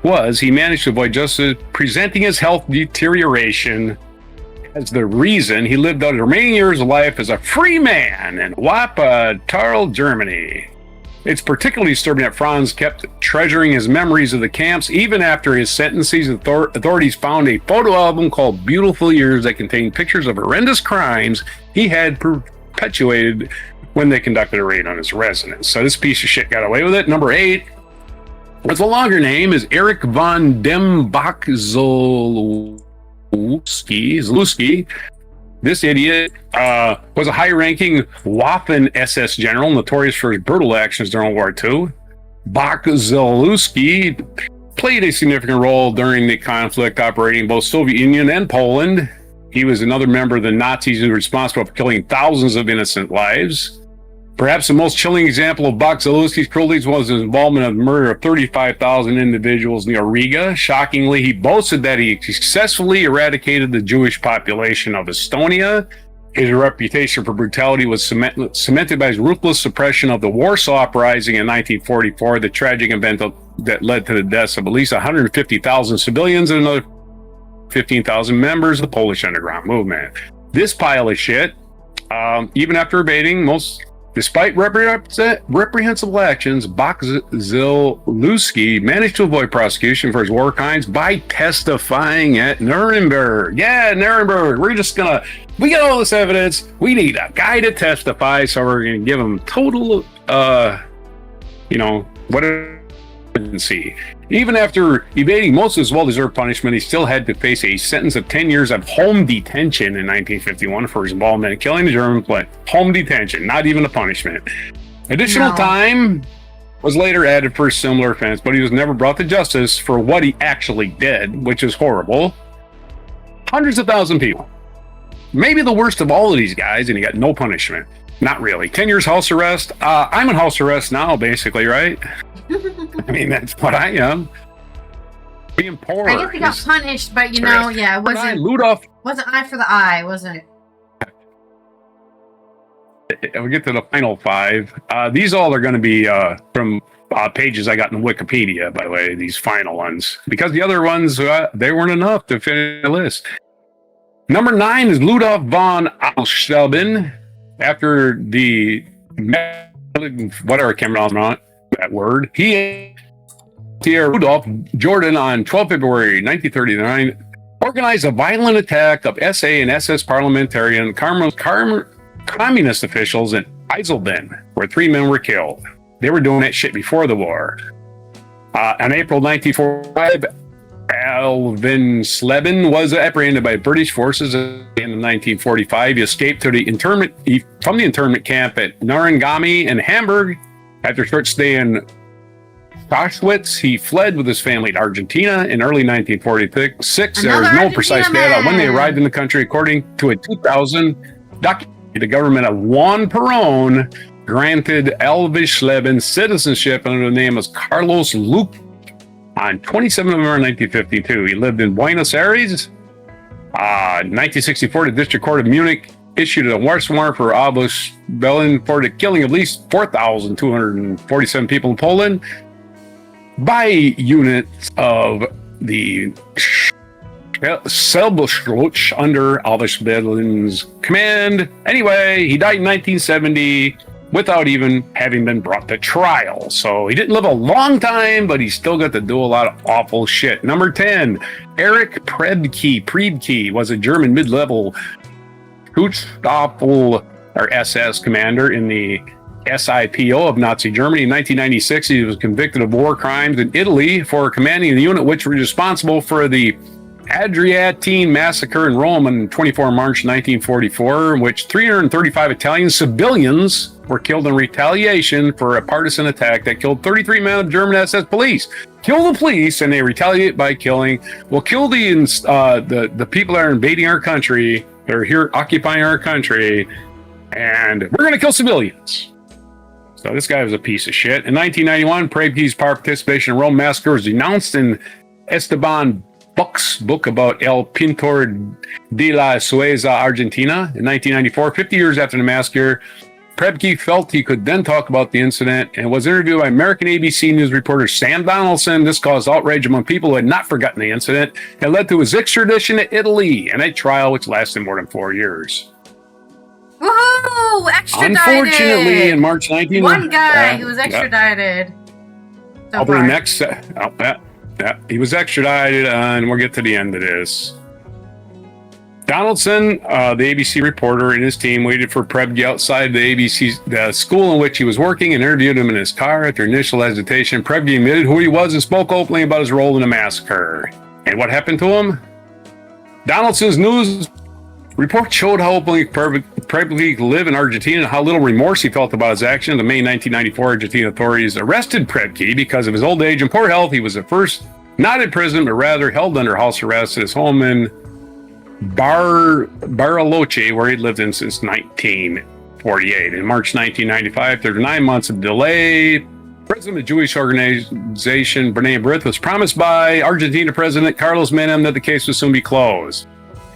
managed to avoid justice, presenting his health deterioration as the reason he lived out the remaining years of life as a free man in Wuppertal, Germany. It's particularly disturbing that Franz kept treasuring his memories of the camps even after his sentences. Authorities found a photo album called Beautiful Years that contained pictures of horrendous crimes he had perpetuated when they conducted a raid on his residence. So this piece of shit got away with it. Number 8, with a longer name, is Erich von Dembach Zalewski. This idiot was a high-ranking Waffen-SS general, notorious for his brutal actions during World War II. Zalewski played a significant role during the conflict, operating in both Soviet Union and Poland. He was another member of the Nazis who was responsible for killing thousands of innocent lives. Perhaps the most chilling example of Zalewski's cruelties was his involvement in the murder of 35,000 individuals near Riga. Shockingly, he boasted that he successfully eradicated the Jewish population of Estonia. His reputation for brutality was cemented by his ruthless suppression of the Warsaw Uprising in 1944, the tragic event that led to the deaths of at least 150,000 civilians and another 15,000 members of the Polish underground movement. This pile of shit, even after evading despite reprehensible actions, Zalewski managed to avoid prosecution for his war crimes by testifying at Nuremberg. Yeah, Nuremberg. We got all this evidence. We need a guy to testify, so we're going to give him total, whatever. See. Even after evading most of his well-deserved punishment, he still had to face a sentence of 10 years of home detention in 1951 for his involvement in killing the German plane. Home detention, not even a punishment. Additional time was later added for a similar offense, but he was never brought to justice for what he actually did, which is horrible. Hundreds of thousands of people. Maybe the worst of all of these guys, and he got no punishment. Not really. 10 years house arrest. I'm in house arrest now, basically, right? I mean, that's what I am. Being poor. I guess he got punished, but it wasn't eye for the eye, wasn't it? We get to the final 5. These all are going to be from pages I got in Wikipedia, by the way, these final ones. Because the other ones, they weren't enough to finish the list. Number 9 is Ludolf von Alsteben. After the whatever I can't remember that word. He Rudolph Jordan on 12 February 1939 organized a violent attack of SA and SS parliamentarian communist officials in Eisleben, where 3 men were killed. They were doing that shit before the war. In April 1945, Alvin Sleben was apprehended by British forces in 1945. He escaped from the internment camp at Narangami in Hamburg. After a short stay in Auschwitz. He fled with his family to Argentina in early 1946. There is no Argentina precise data on when they arrived in the country. According to a 2000 document, the government of Juan Perón granted Elvis Leben citizenship under the name of Carlos Luque on 27 November 1952. He lived in Buenos Aires. 1964, the District Court of Munich issued a arrest warrant for Albus Bellin for the killing of at least 4,247 people in Poland by units of the Selbstschutz under Albus Bellin's command. Anyway, he died in 1970 without even having been brought to trial. So he didn't live a long time, but he still got to do a lot of awful shit. Number 10, Erich Priebke was a German mid-level Schutzstaffel or SS commander in the SIPO of Nazi Germany. In 1996, he was convicted of war crimes in Italy for commanding the unit which was responsible for the Adriatine massacre in Rome on 24 March 1944, in which 335 Italian civilians were killed in retaliation for a partisan attack that killed 33 men of German SS police. Kill the police and they retaliate by killing. We'll kill the people that are invading our country. They're here occupying our country, and we're going to kill civilians. So this guy was a piece of shit. In 1991, Priebke's participation in Rome massacre was denounced in Esteban Buck's book about El Pintor de la Sueza, Argentina. In 1994, 50 years after the massacre, Priebke felt he could then talk about the incident and was interviewed by American ABC News reporter Sam Donaldson. This caused outrage among people who had not forgotten the incident and led to his extradition to Italy and a trial which lasted more than 4 years. Woohoo! Extradited! Unfortunately, in March 19... One guy who was extradited. So I'll be next... he was extradited, and we'll get to the end of this. Donaldson, the ABC reporter, and his team waited for Priebke outside the school in which he was working and interviewed him in his car. After initial hesitation, Priebke admitted who he was and spoke openly about his role in the massacre. And what happened to him? Donaldson's news report showed how openly Priebke lived in Argentina and how little remorse he felt about his actions. In May 1994, Argentine authorities arrested Priebke because of his old age and poor health. He was at first not in prison, but rather held under house arrest at his home in Bariloche, where he'd lived in since 1948. In March 1995, after 9 months of delay, president of the Jewish organization B'nai B'rith was promised by Argentina President Carlos Menem that the case would soon be closed.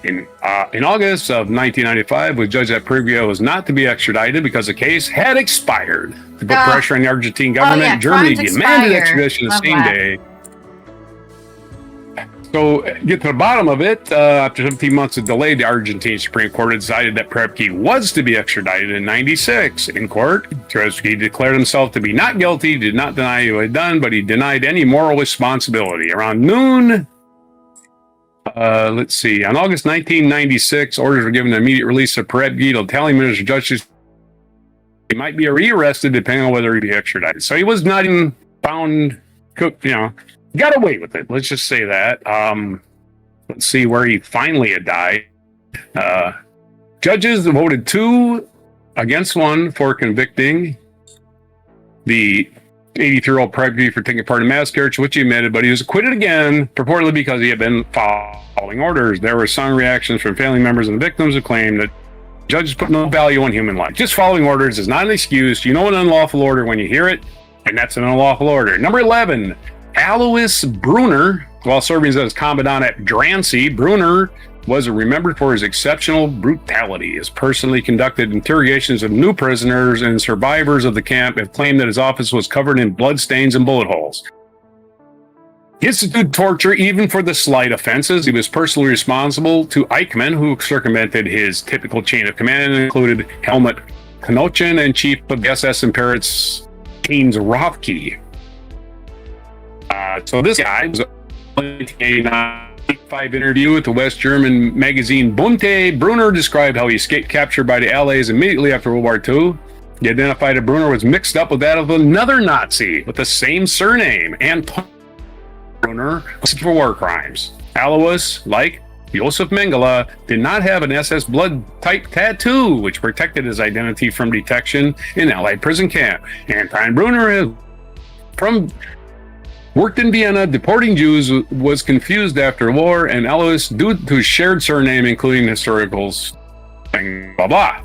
In August of 1995, we judged that Priebke was not to be extradited because the case had expired. To put pressure on the Argentine government, Germany demanded extradition the same day. So, get to the bottom of it. After 17 months of delay, the Argentine Supreme Court decided that Priebke was to be extradited in 96. In court, Priebke declared himself to be not guilty, did not deny what he had done, but he denied any moral responsibility. Around noon, on August 1996, orders were given the immediate release of Priebke. The Italian Minister of Justice, he might be rearrested depending on whether he'd be extradited. So he was not even found, got away with it. Let's just say that. Let's see where he finally had died. Judges voted 2 against 1 for convicting the 83-year-old Priebke for taking part in massacre, which he admitted, but he was acquitted again, purportedly because he had been following orders. There were some reactions from family members and victims who claimed that judges put no value on human life. Just following orders is not an excuse. You know an unlawful order when you hear it, and that's an unlawful order. Number 11, Alois Brunner. While serving as commandant at Drancy, Brunner was remembered for his exceptional brutality. His personally conducted interrogations of new prisoners and survivors of the camp have claimed that his office was covered in bloodstains and bullet holes. He instituted torture even for the slight offenses. He was personally responsible to Eichmann, who circumvented his typical chain of command and included Helmut Knochin and Chief of SS in Paris, Heinz Rothke. So this guy was a 1985 interview with the West German magazine Bunte. Brunner described how he escaped capture by the Allies immediately after World War II. He identified that Brunner was mixed up with that of another Nazi with the same surname, and Brunner was for war crimes. Alois, like Josef Mengele, did not have an SS blood type tattoo, which protected his identity from detection in Allied prison camp. Anton Brunner from worked in Vienna, deporting Jews, was confused after war, and Alois, due to shared surname, including historicals, blah blah.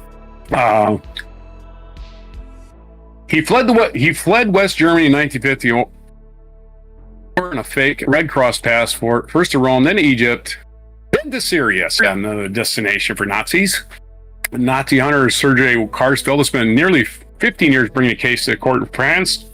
He fled West Germany in 1950 in a fake Red Cross passport, first to Rome, then to Egypt, then to Syria, another destination for Nazis. Nazi hunter Sergei Karsfeld has spent nearly 15 years bringing a case to the court in France.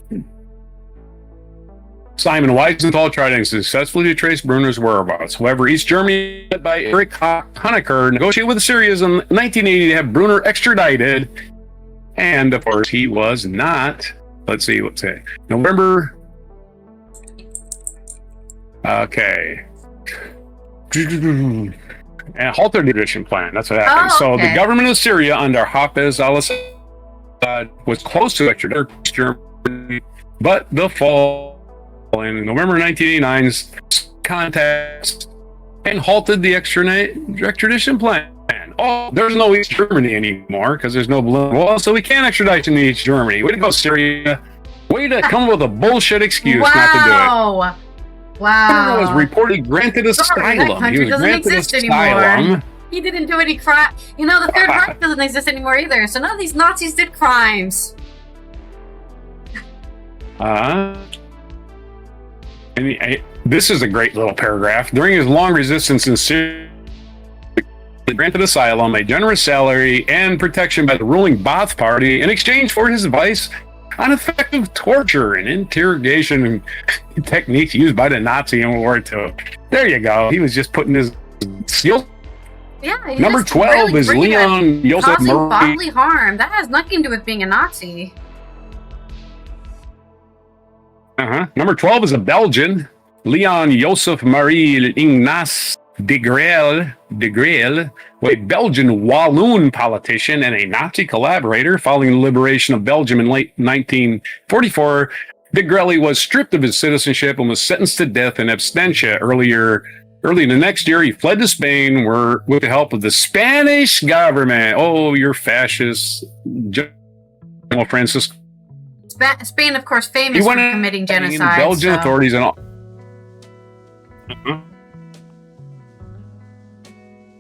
Simon Wiesenthal tried unsuccessfully to trace Brunner's whereabouts. However, East Germany, led by Erich Honecker, negotiated with the Syrians in 1980 to have Brunner extradited. And, of course, he was not. Let's see. November. Okay. And halted the extradition plan. That's what happened. So the government of Syria under Hafez al-Assad was close to extradition Germany, but the fall in November 1989's contacts and halted the extradition plan. Oh, there's no East Germany anymore because there's no balloon wall, so we can't extradite to East Germany. Way to go, Syria. Way to come up with a bullshit excuse not to do it. Wow. He was reportedly granted asylum. That country doesn't exist anymore. He didn't do any crime. You know, the Third Reich doesn't exist anymore either, so none of these Nazis did crimes. This is a great little paragraph. During his long resistance in Syria, he granted asylum, a generous salary, and protection by the ruling Ba'ath Party in exchange for his advice on effective torture and interrogation techniques used by the Nazi in World War II. There you go. He was just putting his skills. Yeah. Number 12 is Leon Joseph causing Marie. bodily harm. That has nothing to do with being a Nazi. Number 12 is a Belgian, Leon Joseph Marie Ignace de Grelle, a Belgian Walloon politician and a Nazi collaborator. Following the liberation of Belgium in late 1944, de Grelle was stripped of his citizenship and was sentenced to death in absentia. Early the next year, he fled to Spain, where with the help of the Spanish government. Oh, you're fascist, General Francisco. Spain, of course, famous for committing genocide. Belgian authorities and all.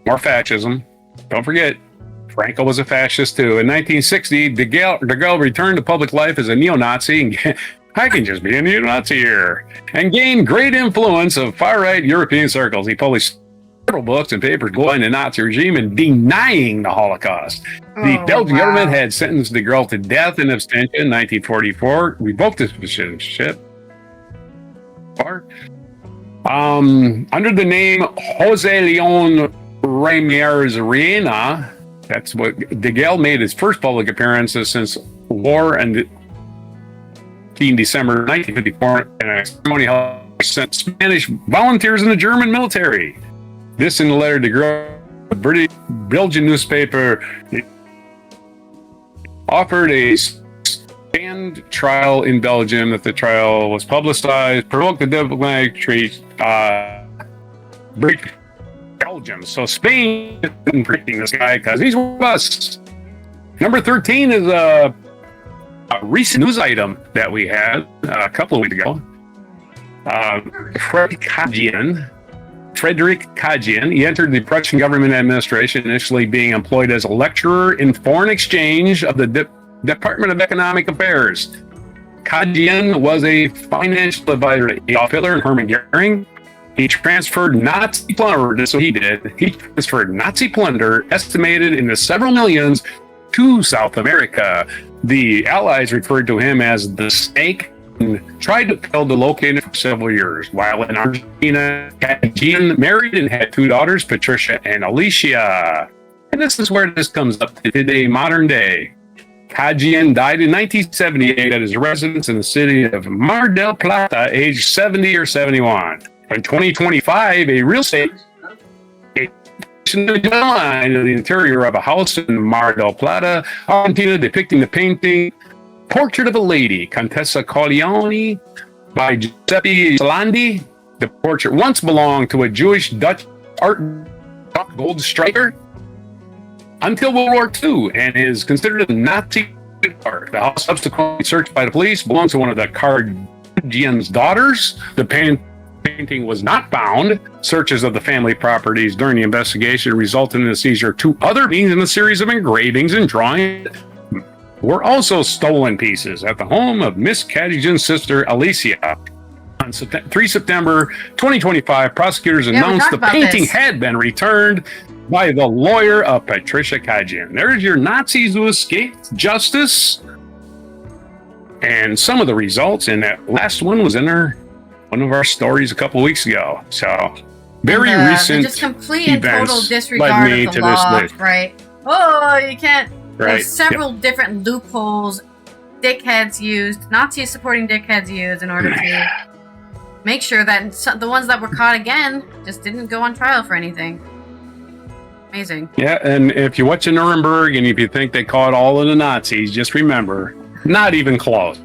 More fascism. Don't forget, Franco was a fascist too. In 1960, de Gaulle returned to public life as a neo-Nazi. I can just be a neo-Nazi here. And gained great influence of far-right European circles. He published several books and papers glorifying the Nazi regime and denying the Holocaust. The Belgian government had sentenced de Gaulle to death in absentia in 1944, revoked his citizenship. Under the name Jose Leon Ramirez Reina, that's what de Gaulle made his first public appearances since war, and in December 1954, and a ceremony held sent Spanish volunteers in the German military. This in the letter to the British Belgian newspaper offered a stand trial in Belgium. That the trial was publicized, provoked the diplomatic treaty. Belgium. So Spain isn't treating this guy because he's with us. Number 13 is a recent news item that we had a couple of weeks ago. Frederick Kajian. He entered the Prussian government administration, initially being employed as a lecturer in foreign exchange of the Department of Economic Affairs. Kajian was a financial advisor to Adolf Hitler and Hermann Goering. He transferred Nazi plunder, that's what he did. He transferred Nazi plunder, estimated in the several millions, to South America. The Allies referred to him as the Snake and tried to kill the located for several years. While in Argentina, Kajian married and had two daughters, Patricia and Alicia. And this is where this comes up to today, modern day. Kajian died in 1978 at his residence in the city of Mar del Plata, aged 70 or 71. In 2025, a real estate in the interior of a house in Mar del Plata, Argentina, depicting the painting Portrait of a Lady, Contessa Corleone by Giuseppe Salandi. The portrait once belonged to a Jewish Dutch art gold striker until World War II and is considered a Nazi art. The house, subsequently searched by the police, belongs to one of the Cardinal Gian's daughters. The painting was not found. Searches of the family properties during the investigation resulted in the seizure of 2 other paintings in a series of engravings and drawings were also stolen pieces at the home of Miss Kadijan's sister, Alicia. On 3 September 2025, prosecutors announced the painting had been returned by the lawyer of Patricia Kadijan. There's your Nazis who escaped justice. And some of the results in that last one was in one of our stories a couple weeks ago. So, very recent just complete and total events disregard led me of the to this law, list. right? Oh, you can't. Right. There's several different loopholes dickheads used, Nazis supporting dickheads used in order to make sure that the ones that were caught again just didn't go on trial for anything. Amazing. Yeah, and if you watch Nuremberg and if you think they caught all of the Nazis, just remember, not even close.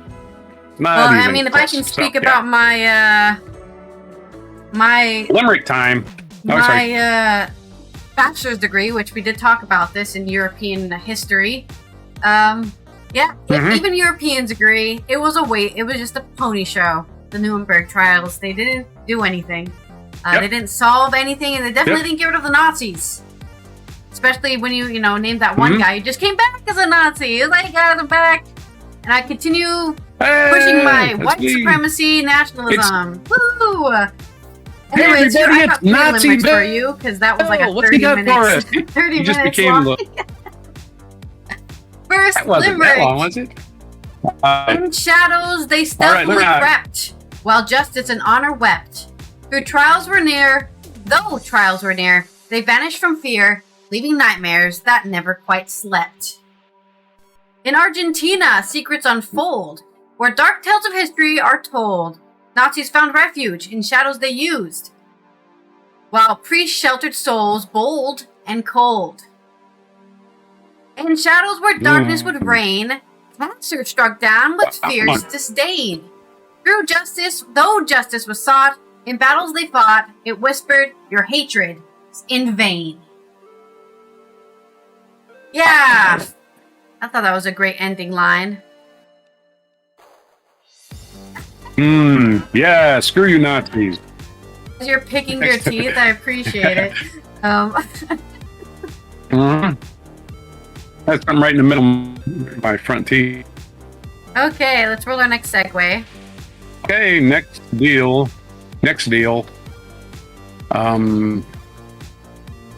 I mean, if I can speak about my limerick time. My bachelor's degree, which we did talk about this in European history. Even Europeans agree it was just a pony show. The Nuremberg trials, they didn't do anything. They didn't solve anything, and they definitely didn't get rid of the Nazis. Especially when you named that one guy who just came back as a Nazi. He's like, guys, I'm back, and I continue pushing my white supremacy nationalism. Woo! Anyways, I got 3 limericks for you because that was like a 30 minutes. 30 you just minutes became long. First that wasn't limerick. that long, was it? In shadows they stealthily crept, while justice and honor wept. Though trials were near, they vanished from fear, leaving nightmares that never quite slept. In Argentina, secrets unfold, where dark tales of history are told. Nazis found refuge in shadows they used, while priests sheltered souls bold and cold. In shadows where darkness would reign, cancer struck down with fierce disdain. Though justice was sought, in battles they fought, it whispered, your hatred is in vain. Yeah! I thought that was a great ending line. Yeah, screw you Nazis. As you're picking your teeth, I appreciate it. That's I'm right in the middle of my front teeth. Okay, let's roll our next segue. Okay, next deal.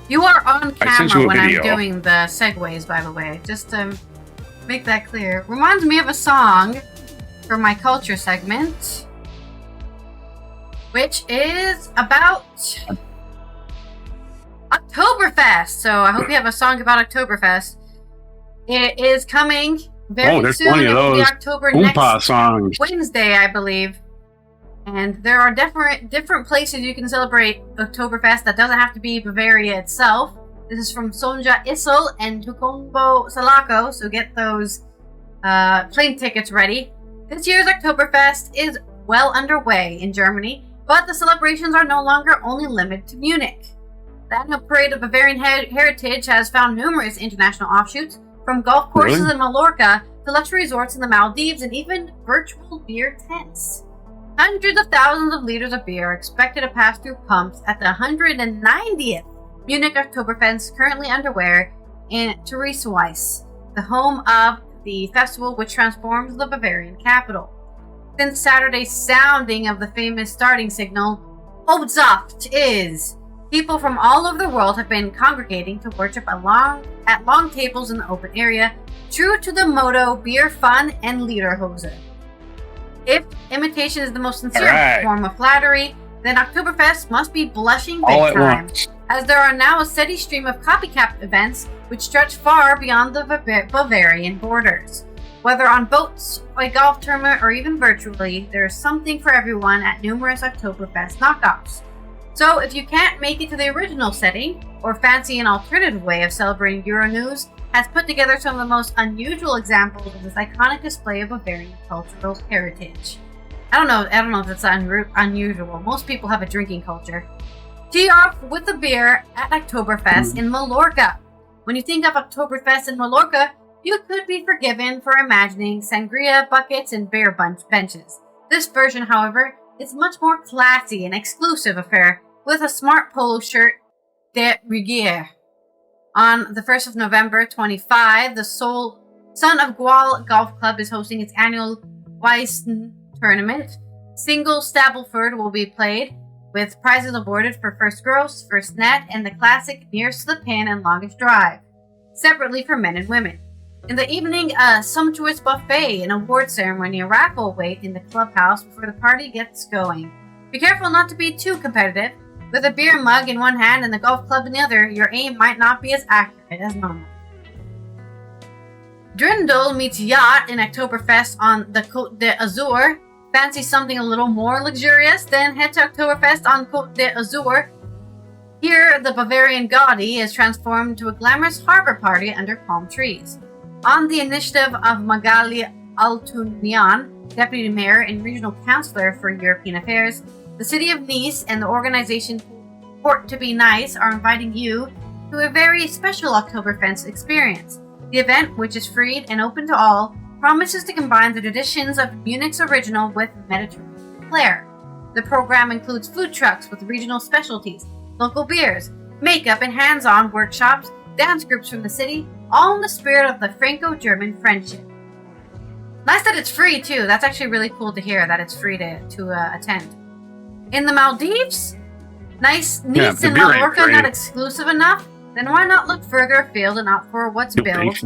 You are on camera when I'm video. doing the segues, by the way. Just to make that clear. Reminds me of a song for my culture segment, which is about Oktoberfest. So I hope you have a song about Oktoberfest. It is coming very soon. Plenty of those October Oompa next songs. Wednesday, I believe. And there are different places you can celebrate Oktoberfest. That doesn't have to be Bavaria itself. This is from Sonja Issel and Tukombo Salako, so get those plane tickets ready. This year's Oktoberfest is well underway in Germany, but the celebrations are no longer only limited to Munich. The annual parade of Bavarian heritage has found numerous international offshoots, from golf courses in Mallorca to luxury resorts in the Maldives and even virtual beer tents. Hundreds of thousands of liters of beer are expected to pass through pumps at the 190th Munich Oktoberfest currently underway in Theresienwiese, the home of the festival which transforms the Bavarian capital. Since Saturday's sounding of the famous starting signal, Obzaft is, people from all over the world have been congregating to worship at long tables in the open area, true to the motto, beer fun and Lederhose. If imitation is the most sincere form of flattery, then Oktoberfest must be blushing big time, as there are now a steady stream of copycat events which stretch far beyond the Bavarian borders. Whether on boats, a golf tournament, or even virtually, there is something for everyone at numerous Oktoberfest knockoffs. So if you can't make it to the original setting, or fancy an alternative way of celebrating Euronews, has put together some of the most unusual examples of this iconic display of Bavarian cultural heritage. I don't know if it's unusual. Most people have a drinking culture. Tee off with a beer at Oktoberfest in Mallorca. When you think of Oktoberfest in Mallorca, you could be forgiven for imagining sangria buckets and beer benches. This version, however, is much more classy and exclusive affair with a smart polo shirt de rigueur. On the 1st of November 25, the Son of Gual Golf Club is hosting its annual Wyson tournament. Single Stableford will be played, with prizes awarded for first gross, first net, and the classic nearest to the pin and longest drive, separately for men and women. In the evening, a sumptuous buffet, an award ceremony, and raffle wait in the clubhouse before the party gets going. Be careful not to be too competitive. With a beer mug in one hand and the golf club in the other, your aim might not be as accurate as normal. Drindle meets yacht in Oktoberfest on the Côte d'Azur. Fancy something a little more luxurious? Then head to Oktoberfest on Côte d'Azur. Here, the Bavarian Gaudi is transformed to a glamorous harbor party under palm trees. On the initiative of Magali Altunian, Deputy Mayor and Regional Councillor for European Affairs, the City of Nice and the organization Port to be Nice are inviting you to a very special Oktoberfest experience. The event, which is free and open to all, promises to combine the traditions of Munich's original with Mediterranean flair. The program includes food trucks with regional specialties, local beers, makeup and hands-on workshops, dance groups from the city, all in the spirit of the Franco-German friendship. Nice that it's free too. That's actually really cool to hear that it's free to attend. In the Maldives, Nice and Mallorca not exclusive enough? Then why not look further afield and opt for what's billed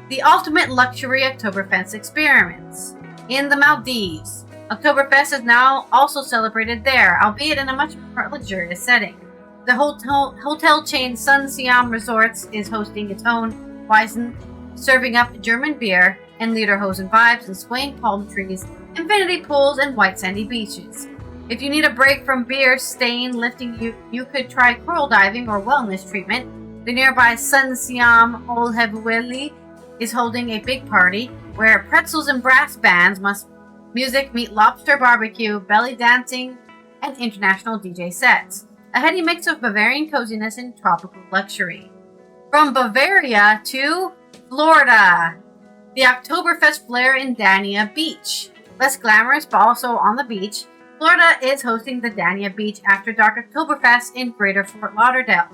the ultimate luxury Oktoberfest experience. In the Maldives, Oktoberfest is now also celebrated there, albeit in a much more luxurious setting. The hotel chain Sun Siam Resorts is hosting its own Weizen, serving up German beer and lederhosen vibes and swaying palm trees, infinity pools, and white sandy beaches. If you need a break from beer, stain, lifting, you could try coral diving or wellness treatment. The nearby Sun Siam Olhevueli is holding a big party where pretzels and brass bands music meet lobster barbecue, belly dancing, and international DJ sets. A heady mix of Bavarian coziness and tropical luxury. From Bavaria to Florida, the Oktoberfest flair in Dania Beach. Less glamorous, but also on the beach, Florida is hosting the Dania Beach After Dark Oktoberfest in Greater Fort Lauderdale.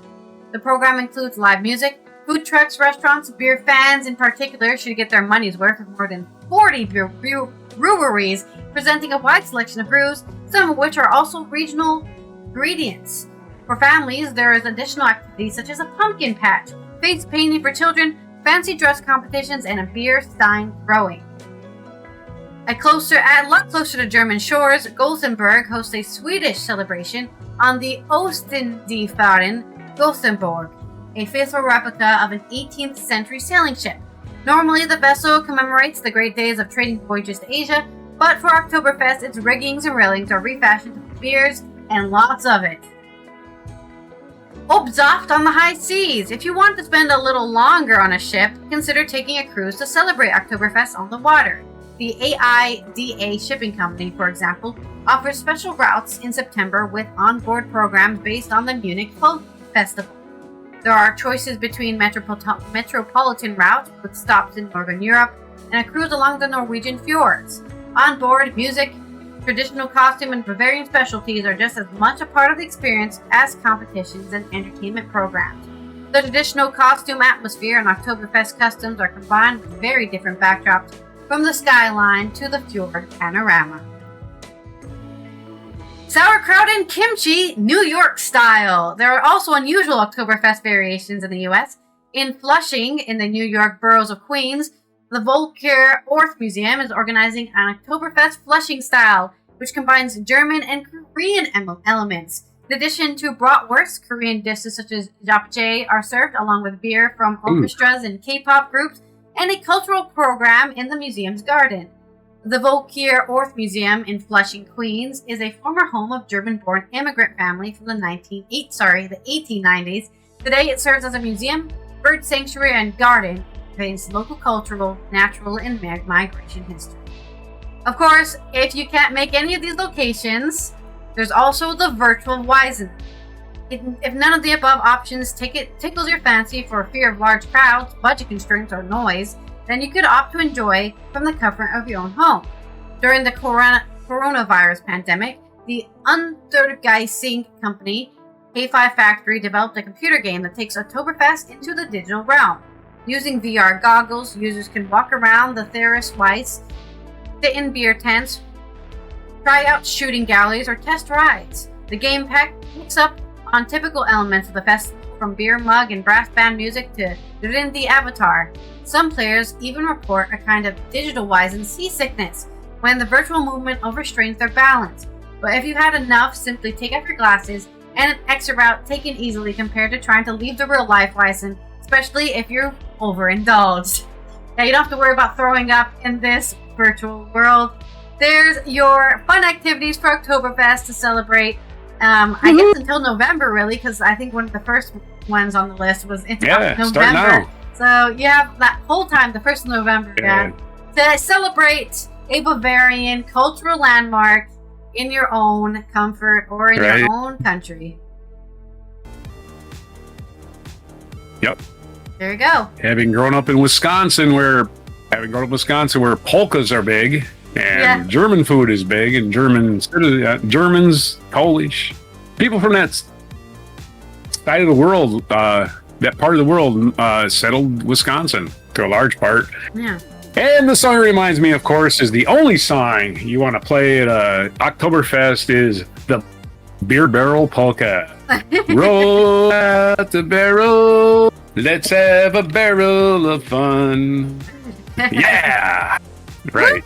The program includes live music, food trucks, restaurants, beer fans in particular should get their money's worth with more than 40 breweries presenting a wide selection of brews, some of which are also regional ingredients. For families, there is additional activities such as a pumpkin patch, face painting for children, fancy dress competitions, and a beer stein throwing. A lot closer to German shores, Gothenburg hosts a Swedish celebration on the Ostindiefararen Gothenburg, a faithful replica of an 18th century sailing ship. Normally, the vessel commemorates the great days of trading voyages to Asia, but for Oktoberfest, its riggings and railings are refashioned with beers and lots of it. Obsaft on the high seas. If you want to spend a little longer on a ship, consider taking a cruise to celebrate Oktoberfest on the water. The AIDA shipping company, for example, offers special routes in September with onboard programs based on the Munich Folk Festival. There are choices between metropolitan routes with stops in Northern Europe and a cruise along the Norwegian fjords. Onboard, music, traditional costume, and Bavarian specialties are just as much a part of the experience as competitions and entertainment programs. The traditional costume atmosphere and Oktoberfest customs are combined with very different backdrops from the skyline to the fjord panorama. Sauerkraut and kimchi, New York style. There are also unusual Oktoberfest variations in the U.S. In Flushing, in the New York boroughs of Queens, the Volker Orth Museum is organizing an Oktoberfest Flushing style, which combines German and Korean elements. In addition to bratwurst, Korean dishes such as japchae are served along with beer from orchestras and K-pop groups, and a cultural program in the museum's garden. The Volker Orth Museum in Flushing, Queens, is a former home of German-born immigrant family from the 1890s. Today, it serves as a museum, bird sanctuary, and garden, contains local cultural, natural, and migration history. Of course, if you can't make any of these locations, there's also the virtual Weizen. If none of the above options tickles your fancy for fear of large crowds, budget constraints, or noise, then you could opt to enjoy from the comfort of your own home. During the coronavirus pandemic, the Untergeising company K5 Factory developed a computer game that takes Oktoberfest into the digital realm. Using VR goggles, users can walk around the Theris Weiss, sit in beer tents, try out shooting galleries, or test rides. The game picks up on typical elements of the festival, from beer mug and brass band music to the avatar. Some players even report a kind of digital Weizen seasickness when the virtual movement overstrains their balance. But if you've had enough, simply take off your glasses and an exit route taken easily compared to trying to leave the real life Weizen, especially if you're overindulged. Now you don't have to worry about throwing up in this virtual world. There's your fun activities for Oktoberfest to celebrate. I guess until November, really, because I think one of the first ones on the list was in November. Start now. So you have that whole time, the 1st of November, to celebrate a Bavarian cultural landmark in your own comfort or in your own country. Yep. There you go. Having grown up in Wisconsin where polkas are big, and German food is big, and Germans, Polish, people from that side of the world, that part of the world, settled Wisconsin to a large part. Yeah. And the song reminds me, of course, is the only song you want to play at Oktoberfest is the Beer Barrel Polka. Roll out the barrel, let's have a barrel of fun. Yeah, right.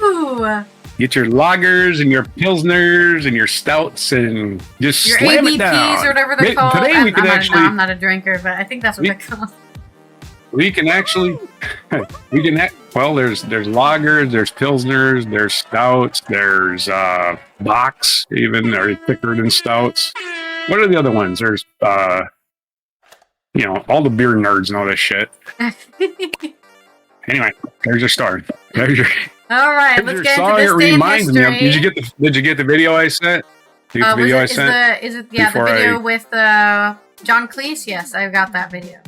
Ooh. Get your lagers and your pilsners and your stouts and just your slam ABPs it down. Or whatever they're called. Today we can actually. I'm not a drinker, but I think that's what they're called. We can actually. Well, there's lagers, there's pilsners, there's stouts, there's bocks, even they're thicker than stouts. What are the other ones? There's all the beer nerds know this shit. Anyway, there's your story. There's your. All right, let's get into this it day in reminds history. me of, did you get the video I sent? The video with John Cleese? Yes, I've got that video.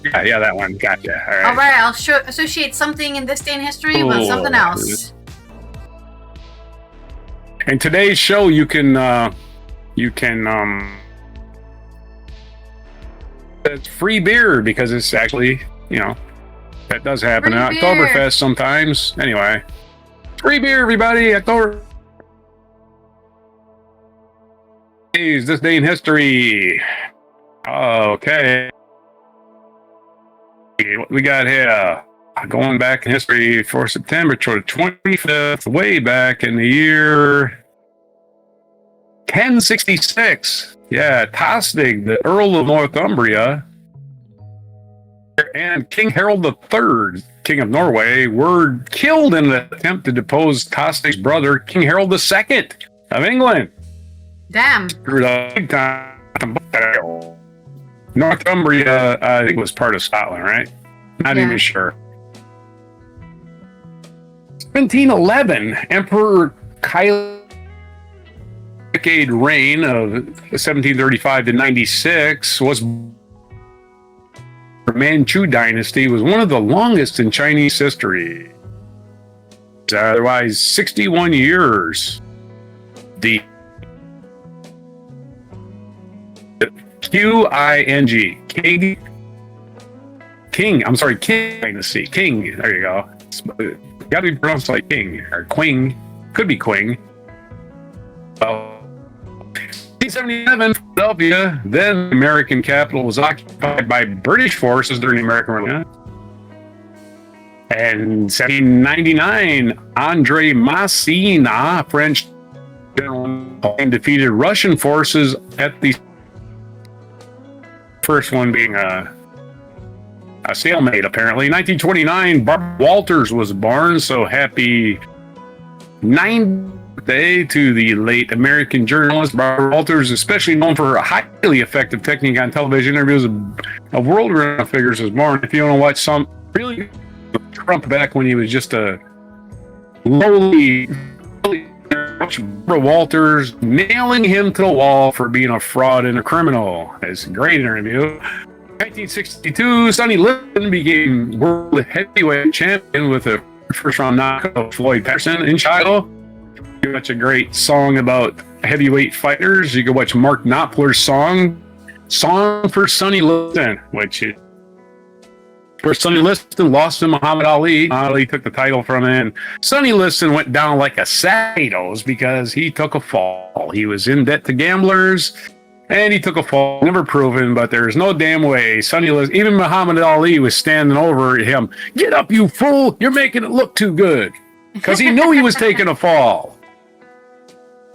Yeah, that one. Gotcha. All right, I'll associate something in this day in history with something else. In today's show, you can it's free beer because it's actually, that does happen at Oktoberfest sometimes. Anyway, free beer, everybody. October. This day in history. Okay. What we got here? Going back in history for September to the 25th, way back in the year 1066. Yeah, Tostig, the Earl of Northumbria, and King Harold III, King of Norway, were killed in an attempt to depose Tostig's brother, King Harold II of England. Damn. Northumbria, I think, was part of Scotland, right? Not even sure. 1711, Emperor Kyle. Decade reign of 1735 to 96 was the Manchu dynasty was one of the longest in Chinese history. Otherwise, 61 years. The Qing King dynasty. King. There you go. Got to be pronounced like King or Quing. Could be Quing. 1877, Philadelphia, then the American capital, was occupied by British forces during the American Revolution. And 1799, André Massena, French general, defeated Russian forces at the first one being a stalemate, apparently. 1929, Barbara Walters was born, so happy 9th birthday to the late American journalist Barbara Walters, especially known for her highly effective technique on television interviews of world-renowned figures, was born. If you want to watch some really Trump back when he was just a lowly Barbara Walters nailing him to the wall for being a fraud and a criminal. It's a great interview. 1962, Sonny Liston became world heavyweight champion with a first round knockout of Floyd Patterson in Chicago. You can watch a great song about heavyweight fighters. You can watch Mark Knopfler's song for Sonny Liston, which is where Sonny Liston lost to Muhammad Ali. Ali took the title from him. Sonny Liston went down like a sack of potatoes because he took a fall. He was in debt to gamblers, and he took a fall. Never proven, but there's no damn way. Sonny Liston, even Muhammad Ali was standing over him. Get up, you fool! You're making it look too good. Because he knew he was taking a fall.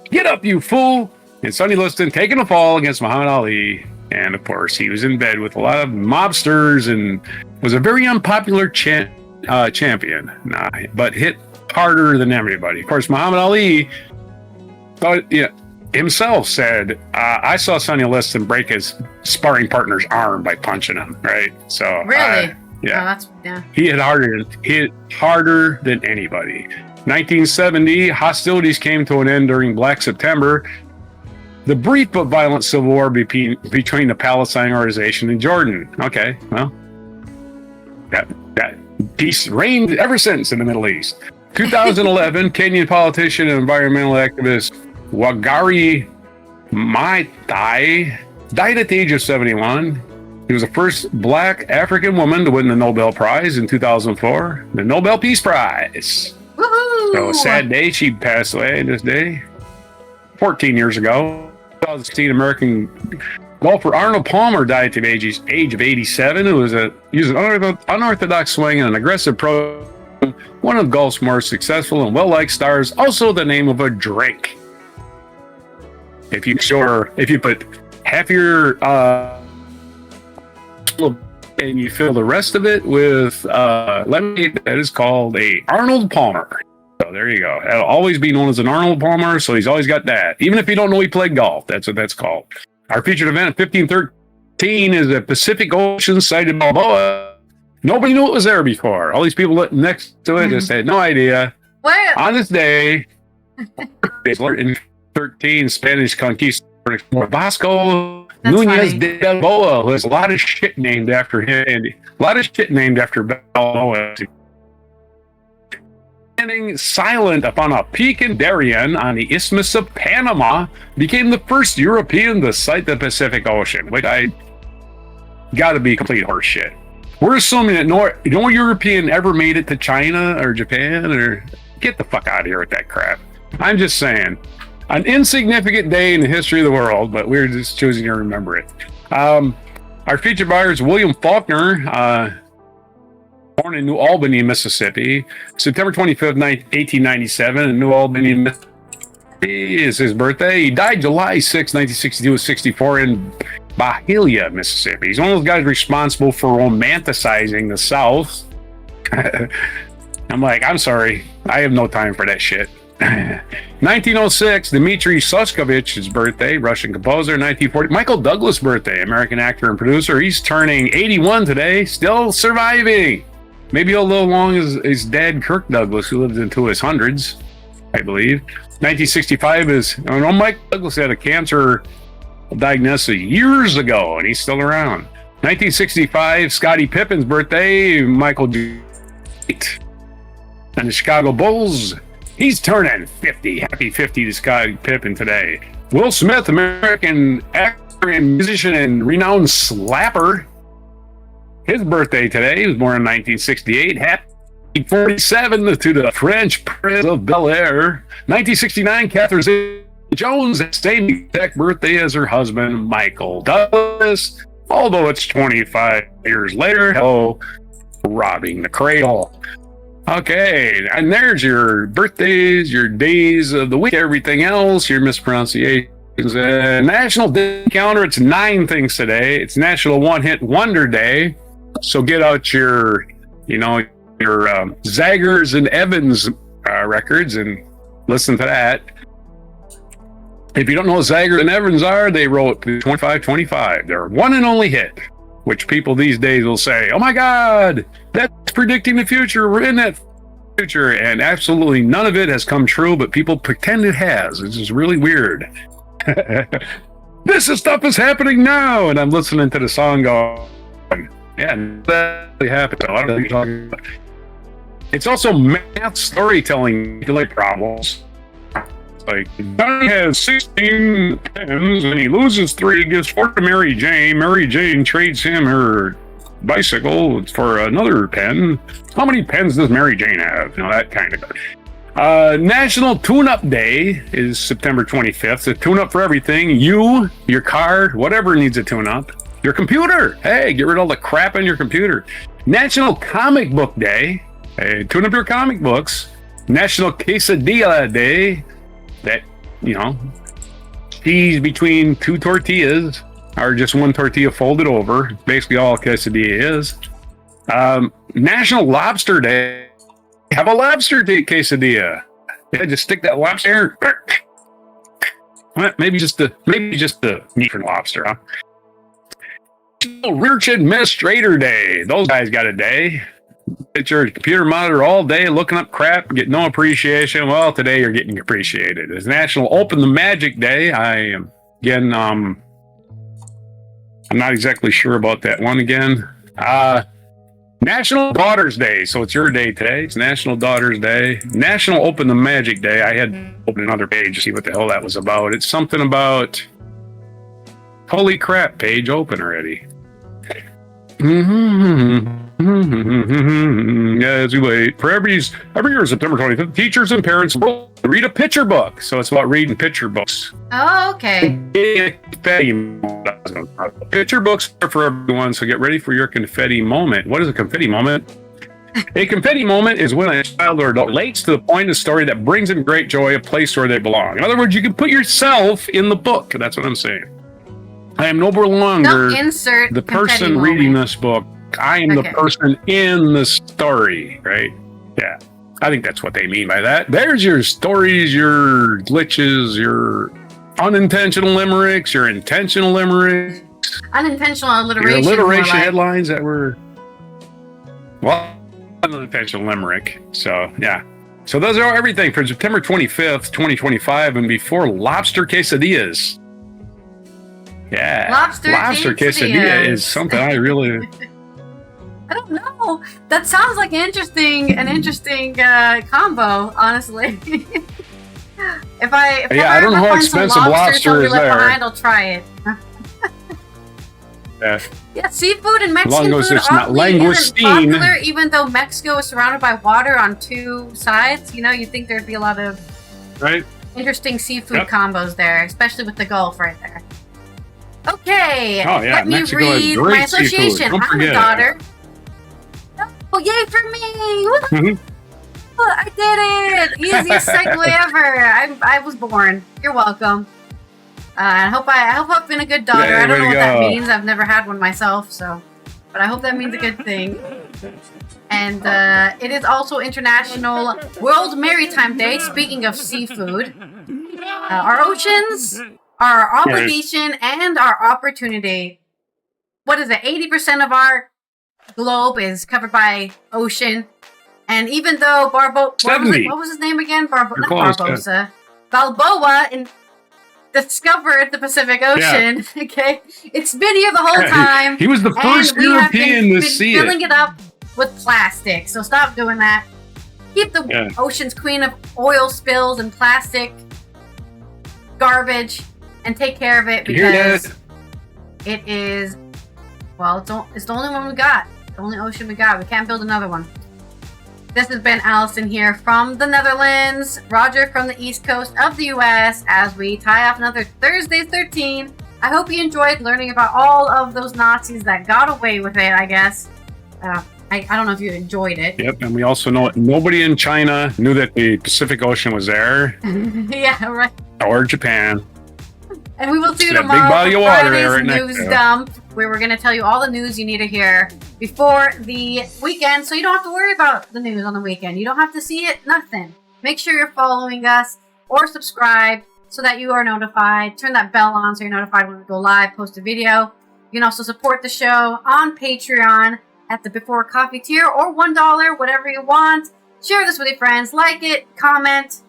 Get up, you fool! And Sonny Liston taking a fall against Muhammad Ali. And of course, he was in bed with a lot of mobsters and was a very unpopular champion, but hit harder than everybody. Of course, Muhammad Ali himself said, I saw Sonny Liston break his sparring partner's arm by punching him, right? So really? Yeah. He hit harder than anybody. 1970, hostilities came to an end during Black September. The brief but violent civil war between the Palestine Organization and Jordan. Okay, well, that peace reigned ever since in the Middle East. 2011, Kenyan politician and environmental activist Wangari Maathai died at the age of 71. He was the first Black African woman to win the Nobel Prize in 2004, the Nobel Peace Prize. Woohoo! So a sad day. She passed away this day 14 years ago. 2016 American golfer Arnold Palmer died at the age of 87. He was an unorthodox swing and an aggressive pro, one of golf's more successful and well-liked stars, also the name of a drink. If you put half your and you fill the rest of it with lemonade, that is called a Arnold Palmer. So there you go. It'll always be known as an Arnold Palmer, so he's always got that. Even if you don't know he played golf, that's what that's called. Our featured event at 1513 is the Pacific Ocean sighted Balboa. Nobody knew it was there before. All these people next to it just had no idea. What? On this day, in 13, Spanish conquistador Vasco Nunez de Balboa, who has a lot of shit named after him, and a lot of shit named after Balboa. Standing silent upon a peak in Darien on the Isthmus of Panama, became the first European to sight the Pacific Ocean, which I gotta be complete horseshit. We're assuming that no European ever made it to China or Japan, or get the fuck out of here with that crap. I'm just saying, an insignificant day in the history of the world, but we're just choosing to remember it. Our featured buyer is William Faulkner, born in New Albany, Mississippi, September 25th, 1897, in New Albany, Mississippi is his birthday. He died July 6, 1962, at 64 in Bahia, Mississippi. He's one of those guys responsible for romanticizing the South. I'm like, I'm sorry, I have no time for that shit. 1906, Dmitri Shostakovich's birthday, Russian composer. 1940, Michael Douglas' birthday, American actor and producer. He's turning 81 today, still surviving. Maybe a little long as his dad, Kirk Douglas, who lived into his hundreds, I believe. 1965 is, Mike Douglas had a cancer diagnosis years ago, and he's still around. 1965, Scottie Pippen's birthday, Michael and the Chicago Bulls. He's turning 50. Happy 50 to Scottie Pippen today. Will Smith, American actor and musician and renowned slapper. His birthday today. He was born in 1968. Happy 47 to the French Prince of Bel-Air. 1969, Catherine Zeta-Jones, same exact birthday as her husband, Michael Douglas. Although it's 25 years later, robbing the cradle. Okay, and there's your birthdays, your days of the week, everything else, your mispronunciations. National Day Counter, it's 9 things today. It's National One Hit Wonder Day. So get out your Zaggers and Evans records and listen to that. If you don't know what Zaggers and Evans are, they wrote 2525. Their one and only hit, which people these days will say, oh my God, that's predicting the future. We're in that future. And absolutely none of it has come true, but people pretend it has. It's just really weird. This stuff is happening now. And I'm listening to the song going, yeah, that really happened. I don't know what you're talking about. It's also math storytelling problems. Like, Johnny has 16 pens and he loses 3, gives 4 to Mary Jane. Mary Jane trades him her bicycle for another pen. How many pens does Mary Jane have? That kind of. National Tune-Up Day is September 25th. A tune-up for everything. You, your car, whatever needs a tune-up. Your computer. Hey, get rid of all the crap on your computer. National Comic Book Day. Hey, tune up your comic books. National Quesadilla Day. That, cheese between 2 tortillas, or just 1 tortilla folded over. Basically all quesadilla is. National Lobster Day. Have a lobster quesadilla. Yeah, just stick that lobster. Maybe just the meat for lobster, huh? Research Administrator Day. Those guys got a day. At your computer monitor all day looking up crap, get no appreciation. Well, today you're getting appreciated. It's National Open the Magic Day. I'm not exactly sure about that one again. National Daughters Day. So it's your day today. It's National Daughters Day. National Open the Magic Day. I had to open another page to see what the hell that was about. It's something about... Holy crap, page open already. As we wait for every year, September 25th, teachers and parents will read a picture book. So it's about reading picture books. Oh, okay. Picture books are for everyone, so get ready for your confetti moment. What is a confetti moment? A confetti moment is when a child or adult relates to the point of the story that brings them great joy, a place where they belong. In other words, you can put yourself in the book. That's what I'm saying. I am no longer the person reading this book. I am the person in the story, right? Yeah. I think that's what they mean by that. There's your stories, your glitches, your unintentional limericks, your intentional limericks. Unintentional alliteration. Your alliteration headlines that were... Well, unintentional limerick. So, yeah. So those are everything for September 25th, 2025, and before lobster quesadillas. Yeah. Lobster quesadilla is something I really... I don't know. That sounds like an interesting combo, honestly. if I don't know how expensive lobster is there. I'll try it. Yeah, seafood and Mexican food it's not isn't popular, even though Mexico is surrounded by water on 2 sides. You'd think there'd be a lot of interesting seafood combos there, especially with the Gulf right there. Okay, let me Mexico read my association. I'm a daughter. Oh, yay for me! I did it! Easiest segue ever. I was born. You're welcome. I hope I've been a good daughter. I don't know what that means. I've never had one myself, but I hope that means a good thing. And it is also International World Maritime Day. Speaking of seafood, our oceans, our obligation, and our opportunity. What is it? 80% of our globe is covered by ocean, and even though what was his name again? Barbosa. Balboa discovered the Pacific Ocean. Yeah. Okay, it's been here the whole time. He was the first European to see it. Filling it up with plastic. So stop doing that. Keep the ocean's queen of oil spills and plastic garbage, and take care of it because it is. Well, it's the only one we got. The only ocean we got. We can't build another one. This has been Allison here from the Netherlands, Roger from the East Coast of the US, as we tie off another Thursday 13. I hope you enjoyed learning about all of those Nazis that got away with it, I guess. I don't know if you enjoyed it. Yep, and we also know nobody in China knew that the Pacific Ocean was there. Yeah, right. Or Japan. And we will see you tomorrow big body of water there right news dump, where we're going to tell you all the news you need to hear before the weekend, so you don't have to worry about the news on the weekend. You don't have to see it, nothing. Make sure you're following us or subscribe so that you are notified. Turn that bell on so you're notified when we go live, post a video. You can also support the show on Patreon at the Before Coffee tier or $1, whatever you want. Share this with your friends, like it, comment,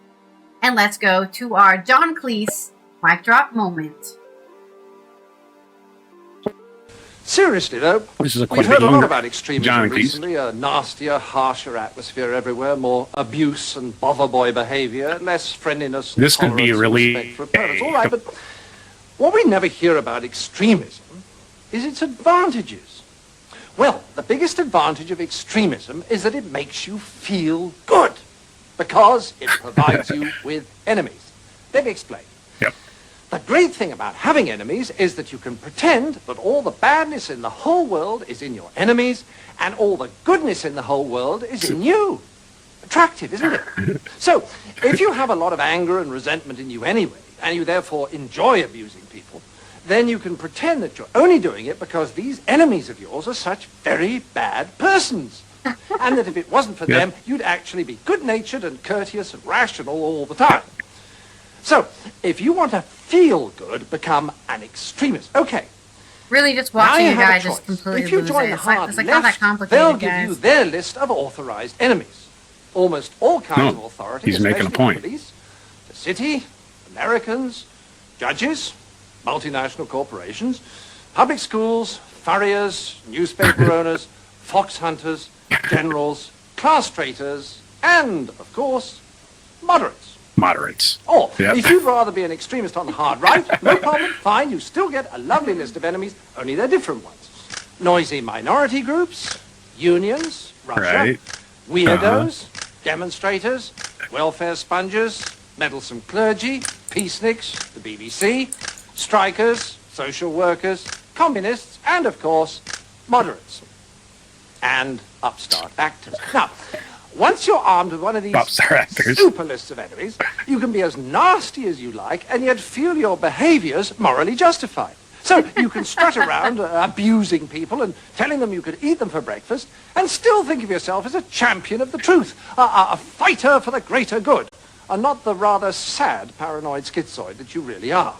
and let's go to our John Cleese mic drop moment. Seriously, though, this is we've heard a lot about extremism recently, a nastier, harsher atmosphere everywhere, more abuse and bother boy behavior, less friendliness and this could be really respect for opponents. All right, but what we never hear about extremism is its advantages. Well, the biggest advantage of extremism is that it makes you feel good, because it provides you with enemies. Let me explain. Yep. The great thing about having enemies is that you can pretend that all the badness in the whole world is in your enemies, and all the goodness in the whole world is in you. Attractive, isn't it? So, if you have a lot of anger and resentment in you anyway, and you therefore enjoy abusing people, then you can pretend that you're only doing it because these enemies of yours are such very bad persons. And that if it wasn't for them, you'd actually be good-natured and courteous and rational all the time. So, if you want to feel good, become an extremist. Okay. Really, just watching a guy just completely if you lose join it. the It's like, hard it's like not that left, complicated, they'll guys. give you their list of authorized enemies. Almost all kinds of authority, he's making a especially point. the police, the city, Americans, judges, multinational corporations, public schools, furriers, newspaper owners, fox hunters, generals, class traitors, and, of course, moderates. Moderates. Or, if you'd rather be an extremist on the hard right, no problem, fine, you still get a lovely list of enemies, only they're different ones. Noisy minority groups, unions, Russia, weirdos, demonstrators, welfare sponges, meddlesome clergy, peaceniks, the BBC, strikers, social workers, communists, and, of course, moderates. And upstart actors. Now, once you're armed with one of these super lists of enemies, you can be as nasty as you like and yet feel your behaviors morally justified. So you can strut around abusing people and telling them you could eat them for breakfast and still think of yourself as a champion of the truth, a fighter for the greater good, and not the rather sad paranoid schizoid that you really are.